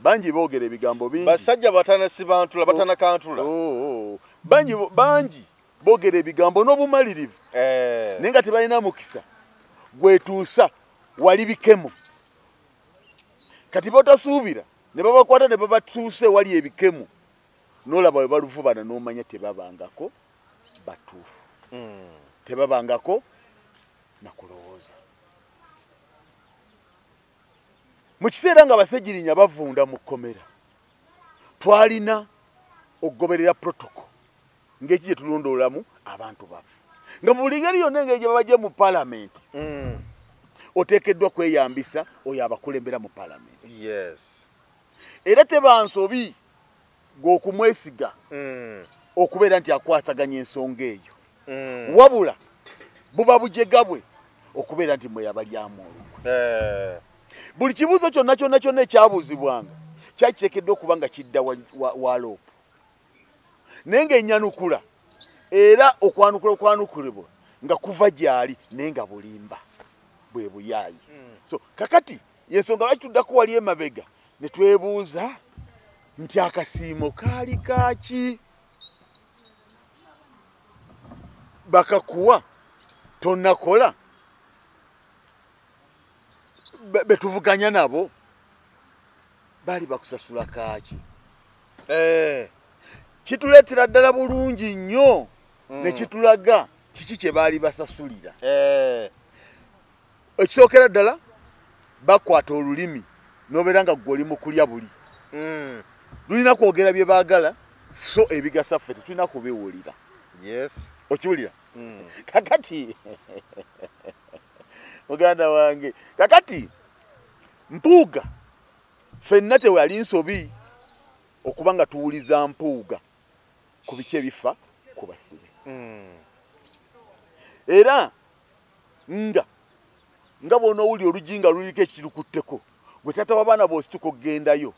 Bangi boogera ebigambo bingi. Basajja batanasibantula batanakantula. Bangi boogera ebigambo n'obumalirivu naye nga tebalina mukisa gwetuusa wali bikemo. Kati botasuubira ne babakwata ne babatuuse wali ebikemo n'olaba bwe baluvubana n'omanya tebabangako batuufu. Tebabangako na kulowooza. Mu kiseera nga Basejjirinya bavunda mu kkomera twalina okugoberera protocol ng'eki gye tulondoolamu abantu bafu nga buli ngeri yonna engeri gye babajja mu paalamenti oteekeddwa kweyambisa oyo abakulembera mu paalamenti. Era teba nsobi gw'okumwesiga okubeera nti akwasaganya ensonga eyo wabula buba bujega bwe okubeera nti mwe yabalyamu olukwe. Buli kibuuzo kyonna ekyabuuzibwanga kyakiteekeddwa okuba nga kidda wa loopu naye ng'ennyanukula era okwanukulibwa nga kuva gy'ali naye nga bulimba bwe buyaayi. So kakati yensonga lwaki tuddako wali emabega ne twebuuza nti akasiimo kaali kaaki? Bakakuwa tonnakola betuvuganya nabo bali bakusasula kaaki? Kituleetera ddala bulungi nnyo ne kitulaga kiki kye baali basasulira. Ekisookera ddala bakwata olulimi n'obeera nga ggwe oli mu kulya buli lulina kwogera bye baagala so ebigasa ffe tetulina kubiwulira. Okiwulira? Kakati muganda wange kakati mpuuga ffenna tewali nsobi okuba nga tuwuliza mpuuga ku biki ebifa ku basibe. Era nga bw'onoowulira oluggi nga luliko ekirukutteko gwe taata w'abaana bw'osituka okugendayo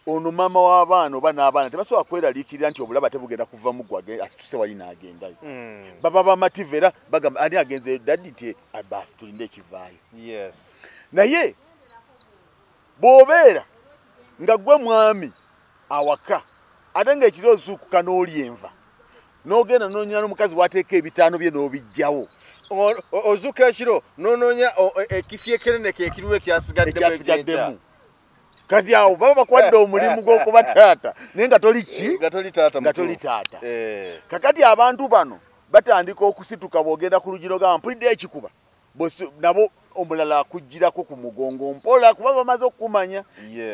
ono maama w'abaana oba n'abaana tebasobola kweraliikirira nti obulaba tebugenda kuva mu gwe asituse wali n'agendayo. Baba bamativu era bagamba ani agenzeyo daddi nti basi tulinde ekivaayo. Naye bw'obeera nga gwe mwami awaka ate ng'ekiro ozuukuka n'olya enva n'ogenda n'onoonya n'omukazi w'ateeka ebitaano bye n'obiggyawo. Ozuuka ekiro n'onoonya ekifi ekinene kye kiriwo ekyasigaddemu. kati awo baba bakwadde omulimu gw'okuba taata naye nga toli ki nga toli taata nga toli taata kakati abantu bano batandika okusituka bwogenda ku lugino gamba mpulidde ekikuba nabo omulala akugirako ku mugongo mpola kuba bamaze okukumanya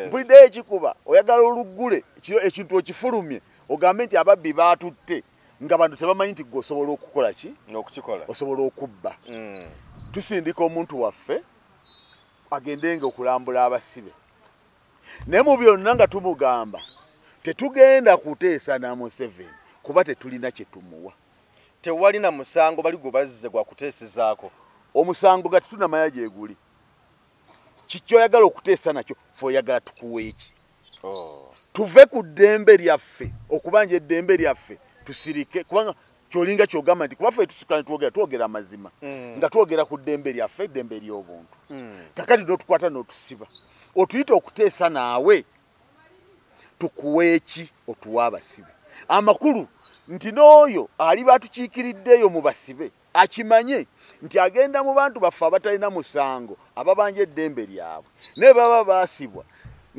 mpulidde ekikuba oyagala oluggule ekintu okifulumye ogambe nti ababbi baatutte nga bantu tebamanyi nti gwe osobola okukola ki okukikola osobola okubba tusindika omuntu waffe agendenga okulambula abasibe naye mu byonna nga tumugamba tetugenda kuteesa na Museveni kuba tetulina kye tumuwa tewalina musango bali gwe bazze gwa kuteesezaako omusango gati tunamanya gyeguli kikyoyagala okuteesa nakyo fe oyagala tukuwa eki tuve ku ddembe lyaffe okubanja eddembe lyaffe tusirike kubanga kyolinga kyogamba nti kuba ffe tusukane twogera amazima nga twogera ku ddembe lyaffe eddembe ly'obuntu kakati n'otukwata n'otusiba otuyita okuteesa naawe tukuwa eki otuwa abasibe amakulu nti n'oyo ali batukiikiriddeyo mu basibe akimanye nti agenda mu bantu baffe abatalina musango ababanja eddembe lyabwe naye baba baasibwa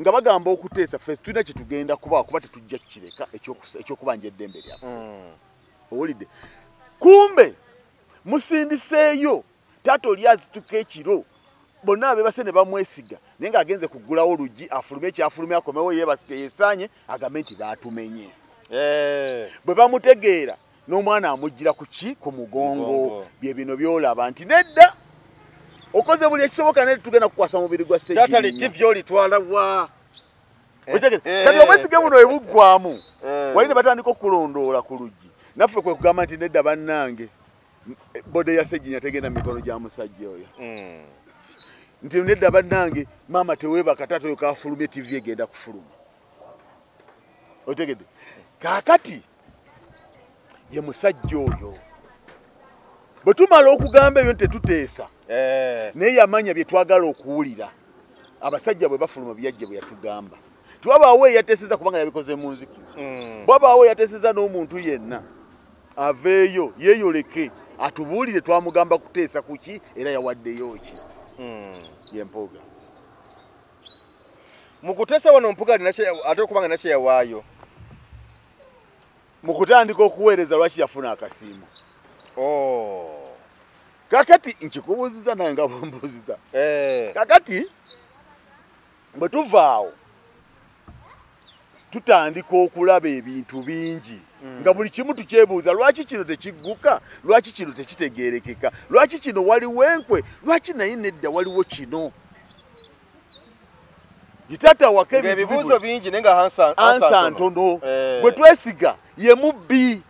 nga bagamba okuteesa ffe tulina kye tugenda kuba tetujja kukireka ekyokubanja eddembe lyaffe owulidde kumbe musindiseeyo taata oli azituka ekiro bonna abebase ne bamwesiga naye ng'agenze kuggulawo oluggi afulume ekyafulume akomewo yeebasike yeesaanye agambe nti baatumenye bwe bamutegeera n'omwana amuggira ku ki ku mugongo bye bino byolaba nti nedda okoze buli ekisoboka naye tugenda kukwasa mubiri gwa taata litivi olitwala wa kati obwesige buno ebuggwamu wali ne batandika okulondoola ku luggi naffe kwe kugamba nti nedda bannange bode ya Sseginya tegenda mikono gya musajja oyo nti nedda bannange maama teweebaka taata oyo kafulumye tivi egenda kufuluma otegedde kaakati ye musajja oyo bwe tumala okugamba ebyo tetuteesa naye yamanya bye twagala okuwulira abasajja bwe bafuluma byajje bwe yatugamba tiwabaawo eyateeseza kubanga yabikoze mu nzikiza bwabaawo eyateeseza n'omuntu yenna aveeyo yeeyoleke atubuulire twamugamba kuteesa kuki era yawaddeyo ki yempoga mu kuteesa wano mpuga ate okubanga nakye yawaayo mu kutandika okuweereza lwaki yafuna akasiimo kakati nkikubuuziza naye nga bwembuuziza kakati bwe tuvaawo tutandika okulaba ebintu bingi nga buli kimu tukyebuuza lwaki kino tekigguka lwaki kino tekitegeerekeka lwaki kino waliwo enkwe lwaki naye nedda waliwo kino gitata waka ebibuuzo bingi naye nga ansa ntono bwe twesiga ye mubbi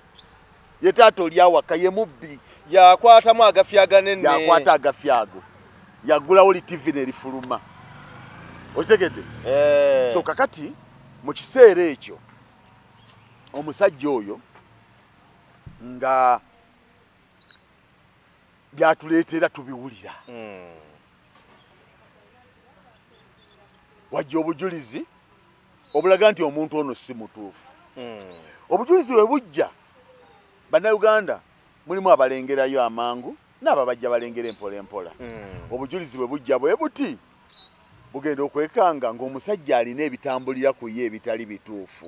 ye taata oli awaka ye mubbi yakwatamu agafyaga nenne yakwata agafyago yagulawo litivi nerifuluma okitegedde so kakati mu kiseera ekyo omusajja oyo nga byatuleetera tubiwulira wajja obujulizi obulaga nti omuntu ono si mutuufu obujulizi bwe bujja bannayuganda mulimu abalengerayo amangu n'abo bajja balengera empola empola obujulizi bwe bujja bwe buti bugenda okwekanga ng'omusajja alina ebitambulira ku ye ebitali bituufu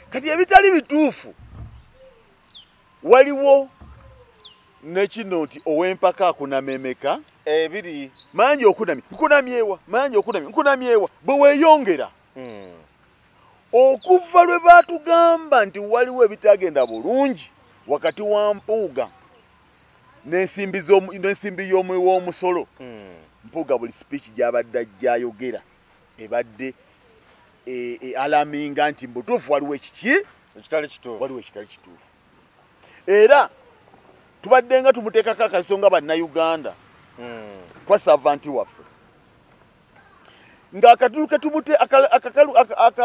kati ebitali bituufu waliwo nekino nti ow'empaka akunamemeka ebiri manyi okunamye nkunamyewa manyi okunamye nkunamyewa bwe weeyongera okuva lwe baatugamba nti waliwo ebitagenda bulungi wakati wa Mpuuga n'ensimbi y'omwe w'omusolo Mpuuga buli speech gy'abadde ajjayogera ebadde alaminga nti mbutuufu waliwo ekitali kituufu era tubadde nga tumuteekako akasito nga bannayuganda kwa savanti waffe nga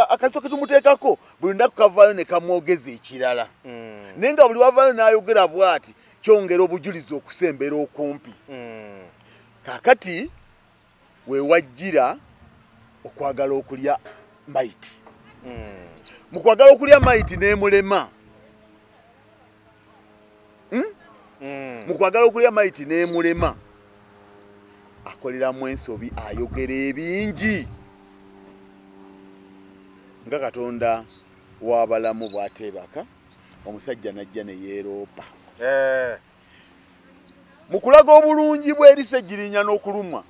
akasito ketumuteekako buli lunaku kavaayo ne kamwogeza ekirala naye nga buli wavaayo n'ayogera bw'ati kyongera obujulizi okusembera okumpi kaakati weewajjira okwagala okulya maiti mu kwagala okulya maiti n'emulema mu kwagala okulya maiti n'emulema akoleramu ensobi ayogera ebingi nga Katonda w'abalamu bw'ateebaka omusajja najja ne yeeroopa mu kulaga obulungi bw'eri Sseggirinya n'okulumwa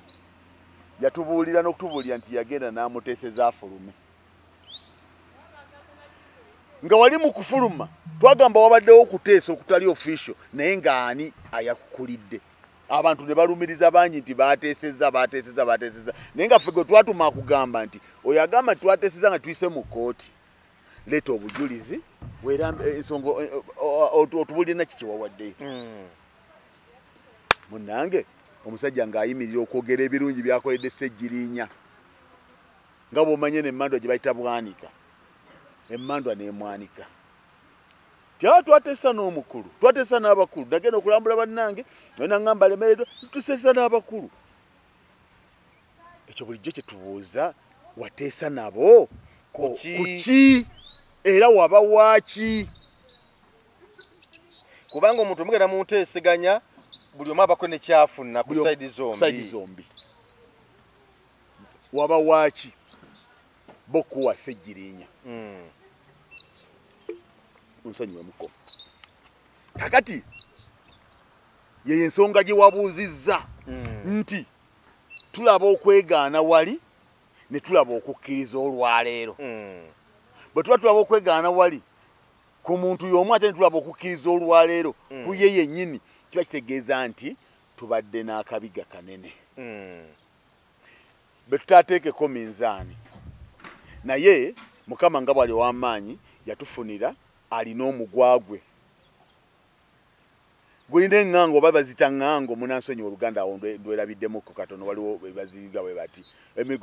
yatubuulira n'okutubuulira nti yagenda n'amuteeseza afulume nga wali mu kufuluma twagamba wabaddewo okuteesa okutali official naye ng'ani ayakukulidde abantu ne balumiriza bangi nti baateeseza naye nga ffe gwe twatuma akugamba nti oyo agamba twateeseza nga tuyise mu kooti leeta obujulizi ensonga otubuulire naki kyewawaddeyo munnange omusajja ng'ayimirira okwogera ebirungi byakoledde Sseggirinya nga bw'omanye n'emmandwa gye bayita bwanika emmandwa n'emwanika twateesa n'omukulu twateesa n'abakulu nagenda okulambula bannange naŋŋamba lemereddwa tuteesa n'abakulu ekyo bulijjo kye tubuuza wateesa nabo kuki era waba waaki kubanga omuntu mugenda muteeseganya buli omu abako ne kyafuna ku saidi zombi waba waaki bokuwa Sseggirinya nsonyiwe muko kakati ye ensonga gye wabuuzizza nti tulaba okwegaana wali ne tulaba okukkiriza olwaleero bwe tuba tulaba okwegaana wali ku muntu y'omu ate ne tulaba okukkiriza olwaleero ku ye yennyini kiba kitegeeza nti tubadde n'akabiga kanene be tutaateekeko minzaani naye Mukama nga bwali w'amaanyi yatufunira alina omugwagwe gwina eŋŋango oba bazita ŋŋango munansonyiwa Oluganda awo ndwerabiddemukko katono waliwo baziga bwe bati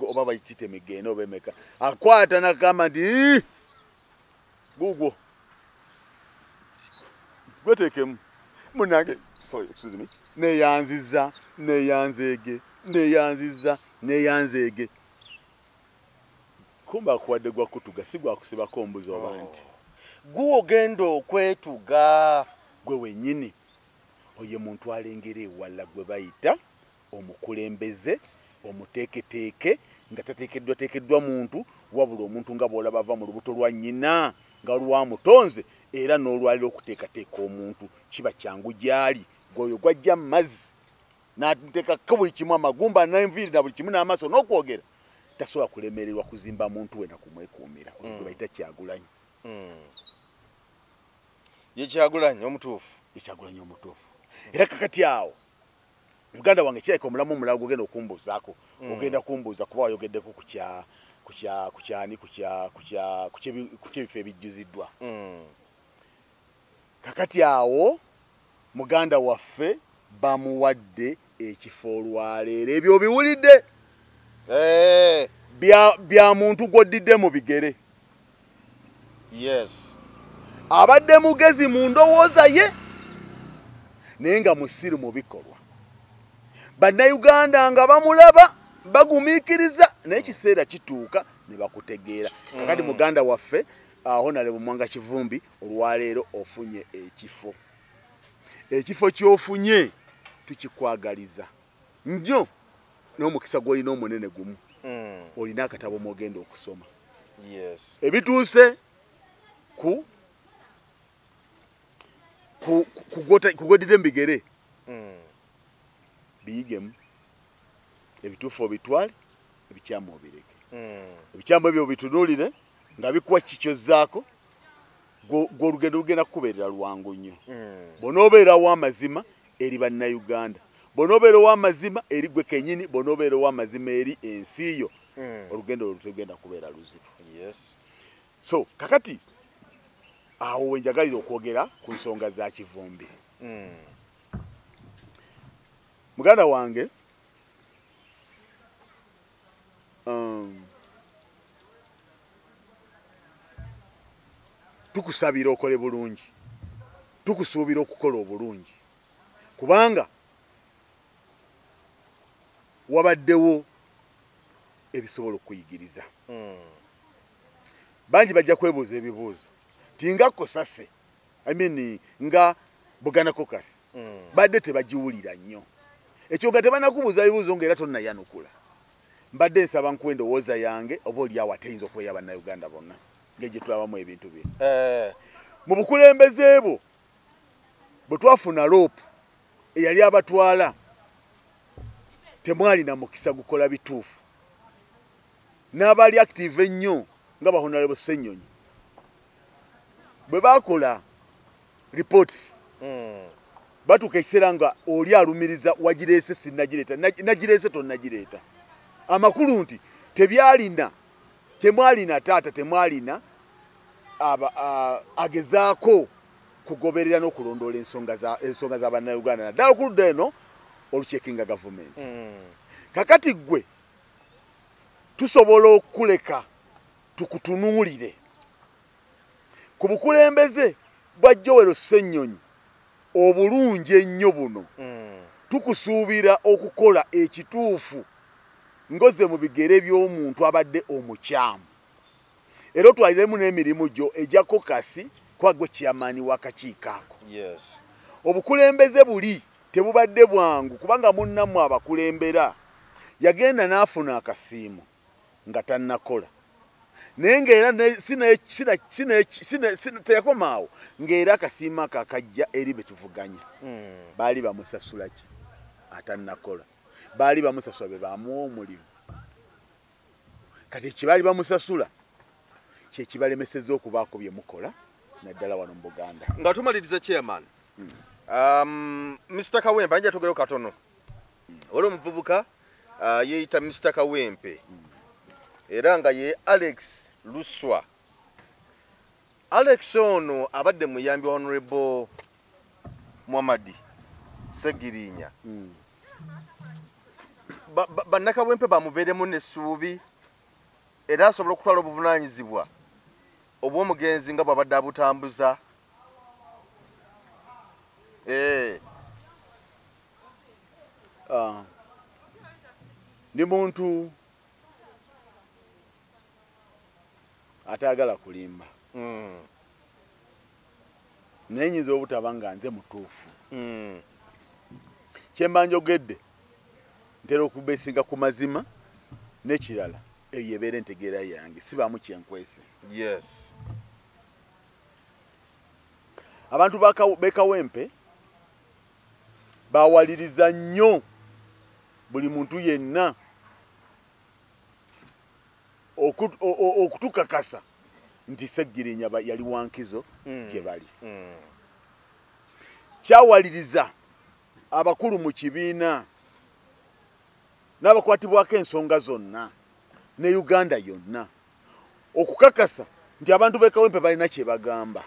oba bakiyita emigeeno oba emeka akwata nakagamba nti gugwo gweteekemu munange neyanziza neyanzeege kumba akuwadde gwa kutuga si gwakusibako mbuzi oba nti gwe ogenda okwetuga gwe wennyini oye muntu alengera ewala gwe bayita omukulembeze omuteeketeeke nga tateekeddwa muntu wabula omuntu nga bw'olaba ava mu lubuto lwa nnyina nga lwamutonze era n'olwalira okuteekateeka omuntu kiba kyangu gy'ali gweoyo gwajja mu mazzi n'ateekako buli kimu amagumba n'enviiri na buli kimu n'amaaso n'okwogera tasobola kulemererwa kuzimba muntu we na kumwekuumira oyo gwe bayita Kyagulanyi ye Kyagulanyi omutuufu era kakati awo muganda wange kirabika omulamu omulala gwogenda okumbuuzaako ogenda kumbuuza kuba wayogeddeko ku kyebifo ebijjuziddwa kakati awo muganda waffe bamuwadde ekifo olwaleero ebyo obiwulidde bya muntu gw'oddidde mu bigere yes abadde mugezi mu ndowooza ye naye nga musiru mu bikolwa bannayuganda nga bamulaba bagumiikiriza naye ekiseera kituuka ne bakutegeera kakati muganda waffe Honorable Mwanga Kivumbi olwaleero ofunye ekifo ky'ofunye tukikwagaliza nnyo n'omukisa gw'olina omunene gumu olina akatabo mwogenda okusoma ebituuse ku kugoddidde mu bigere biyigemu ebituufu obitwale ebikyamu obireke ebikyamu ebyo bitunuulire nga bikuwa kikyozzaako gw'olugendo lugenda kukubeerera lwangu nnyo bw'onoobeera w'amazima eri bannayuganda bw'onoobeera w'amazima eri gwe kennyini bw'onoobeera w'amazima eri ensi yo olugendo lugenda kubeera luzibu so kakati awo wenjagalira okwogera ku nsonga za Kivumbi muganda wange tukusabira okole bulungi tukusuubira okukola obulungi kubanga wabaddewo ebisobola okuyigiriza bangi bajja kwebuuza ebibuuzo tinga Kosase nga Buganda Caucus badde tebagiwulira nnyo ekyo nga tebanakubuuza ebibuuzo ng'era tonnayanukula mbadde nsaba nkuwe endowooza yange oba oli awo ateyinza okweya bannayuganda bonna ngegye tulabamu ebintu bye mu bukulembeze bwo bwe twafuna loopu eyali abatwala temwalina mukisa gukola bituufu n'abaali active ennyo nga bahonalebo Ssennyonyi bwe bakola reports batuuka ekiseera nga oli alumiriza wagireese sinnagireeta nagireese tonnagireeta amakulu nti temwalina taata temwalina agezaako kugoberera n'okulondoola ensonga za bannayuganda naddala okuludda eno olucekinga gavumenti kakati gwe tusobola okukuleka tukutunuulire ku bukulembeze bwa Joel Ssennyonyi obulungi ennyo buno tukusuubira okukola ekituufu ngoze mu bigere by'omuntu abadde omukyamu era otwaliremu n'emirimu gyo ejja kokasi kwagwe kyamaani w'akakiiko ako obukulembeze buli tebubadde bwangu kubanga munnammwe abakulembera yagenda n'afuna akasiimo nga tannakola naye ng'era teyakomaawo ng'era akasiimo ako akajja eri be tuvuganya baali bamusasula ki atannakola baali bamusasula be bamuwa omulimu kati ekibaali bamusasula kyekibalemeseza okubaako bye mukola naddala wano mu Buganda nga tumaliriza chairman Mr. Kawempe anja tugero katono oli omuvubuka yeeyita Mr. Kawempe era nga ye Alex Luswa Alex ono abadde muyambi wa Honorable Muhammad Segirinya bannakawempe bamubeeremu n'essuubi era asobola okutwala obuvunaanyizibwa obw'omugenzi nga bw'abadde abutambuza ndi muntu atayagala kulimba naye nyinza obutaba nga nze mutuufu kyemba njogedde ntera okubeesinga ku mazima n'ekirala eyo ebeera entegeera yange sibaamu kyenkwese abantu b'Ekawempe bawaliriza nnyo buli muntu yenna okutukakasa nti Segirinya yali wankizo gye bali kyawaliriza abakulu mu kibiina n'abakwatibwako ensonga zonna ne Uganda yonna okukakasa nti abantu b'Ekawempe balina kye bagamba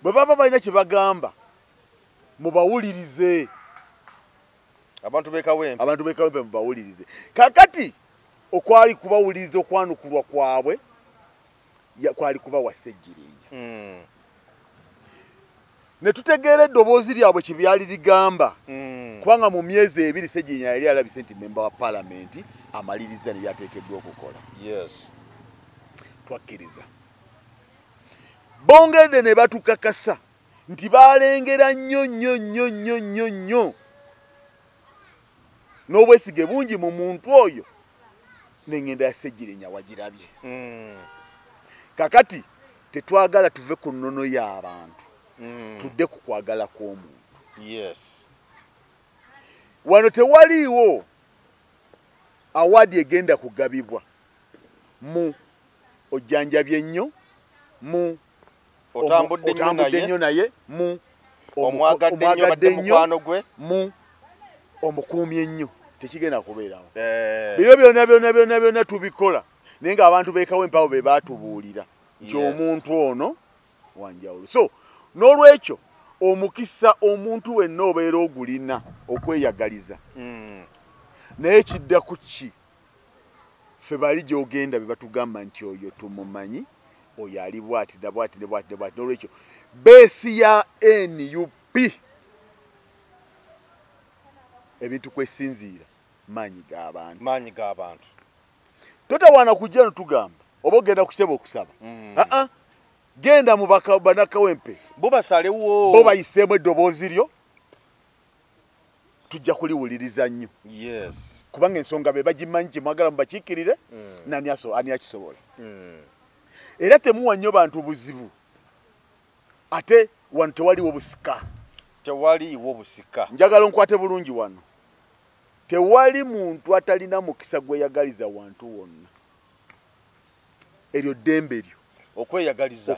bwe baba balina kye bagamba mubawulirize abantu b'Ekawempe mubawulirize kakati okwali kubawuliriza okwanukulwa kwabwe kwali kuba wa Segirinya ne tutegeera eddoboozi lyabwe kye byali ligamba kubanga mu myezi ebiri Segirinya yali alabise nti memba wa palamenti amaliriza ne byateekeddwa okukola twakkiriza bongedde ne batukakasa nti balengera nnyo n'obwesige bungi mu muntu oyo n'engendo ya Segirinya wagirabye kakati tetwagala tuve ku nnono y'abantu tudde ku kwagala kw'omuntu wano tewaliiwo awaadi egenda kugabibwa mu ojjanjabye nnyo mu otambudde nnyo naye mu omwagadde nnyo mu omukuumye ennyo tekigenda kubeerawo bino byonna tubikola naye ng'abantu b'Ekawempe abo be baatubuulira nti omuntu ono wanjawulo so n'olwekyo omukisa omuntu wenna obeera ogulina okweyagaliza naye kidda ku ki ffe bali gy'ogenda be batugamba nti oyo tumumanyi oyo ali bw'ati ne bw'ati n'olwekyo beesi ya NUP ebintu kwesinziira maanyi g'abantu totawaana kujja notugamba oba ogenda kukiteba okusaba genda mu bannakawempe bo basalewo bo bayiseemu eddoboozi lyo tujja kuliwuliriza nnyo. Yes. Kubanga ensonga be bagimanyi gye mwagala mubakiikirire nani akisobola. Era temuwa nnyo bantu buzibu. Ate wano tewaliwo busika. Tewaliwo busika. Njagala nkwate bulungi wano. Tewali muntu atalina mukisa gweyagaliza wantu wonna. Eryo ddembe lyo. Okweyagaliza.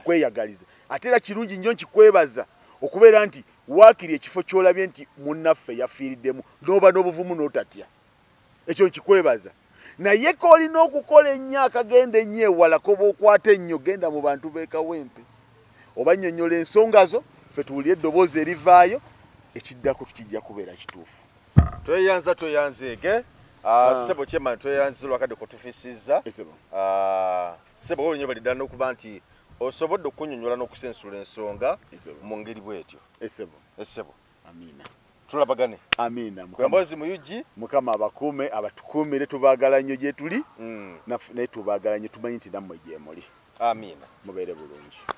Ate era kirungi nnyo nkikwebaza okubeera nti waakiri ekifo ky'olabye nti munnaffe yafiiriddemu n'oba n'obuvumu n'otatya. Ekyo nkikwebaza. Naye ko olina okukola ennyo akagenda ennyo ewala koba okwata ennyo genda mu bantu b'ekawempe. Oba nnyonnyola ensonga zo, ffe tuwulire eddoboozi erivaayo, ekiddako tukijja kubeera kituufu. Tweyanzeege. Sebo kyemani tweyanze lwakadde kutufisizza. Sebo olunyo balidda n'okuba nti osobodde okunnyonnyola n'okusensula ensonga mu ngeri bw'etyo. Esebo. Amiina. Tulabagane. Amiina. Kwembozi muyugi. Mukama abakuume abatukuumire tubaagala nnyo gye tuli. Naye tubaagala nnyo tumanyi nti nammwe gye muli. Amiina. Mubeere bulungi.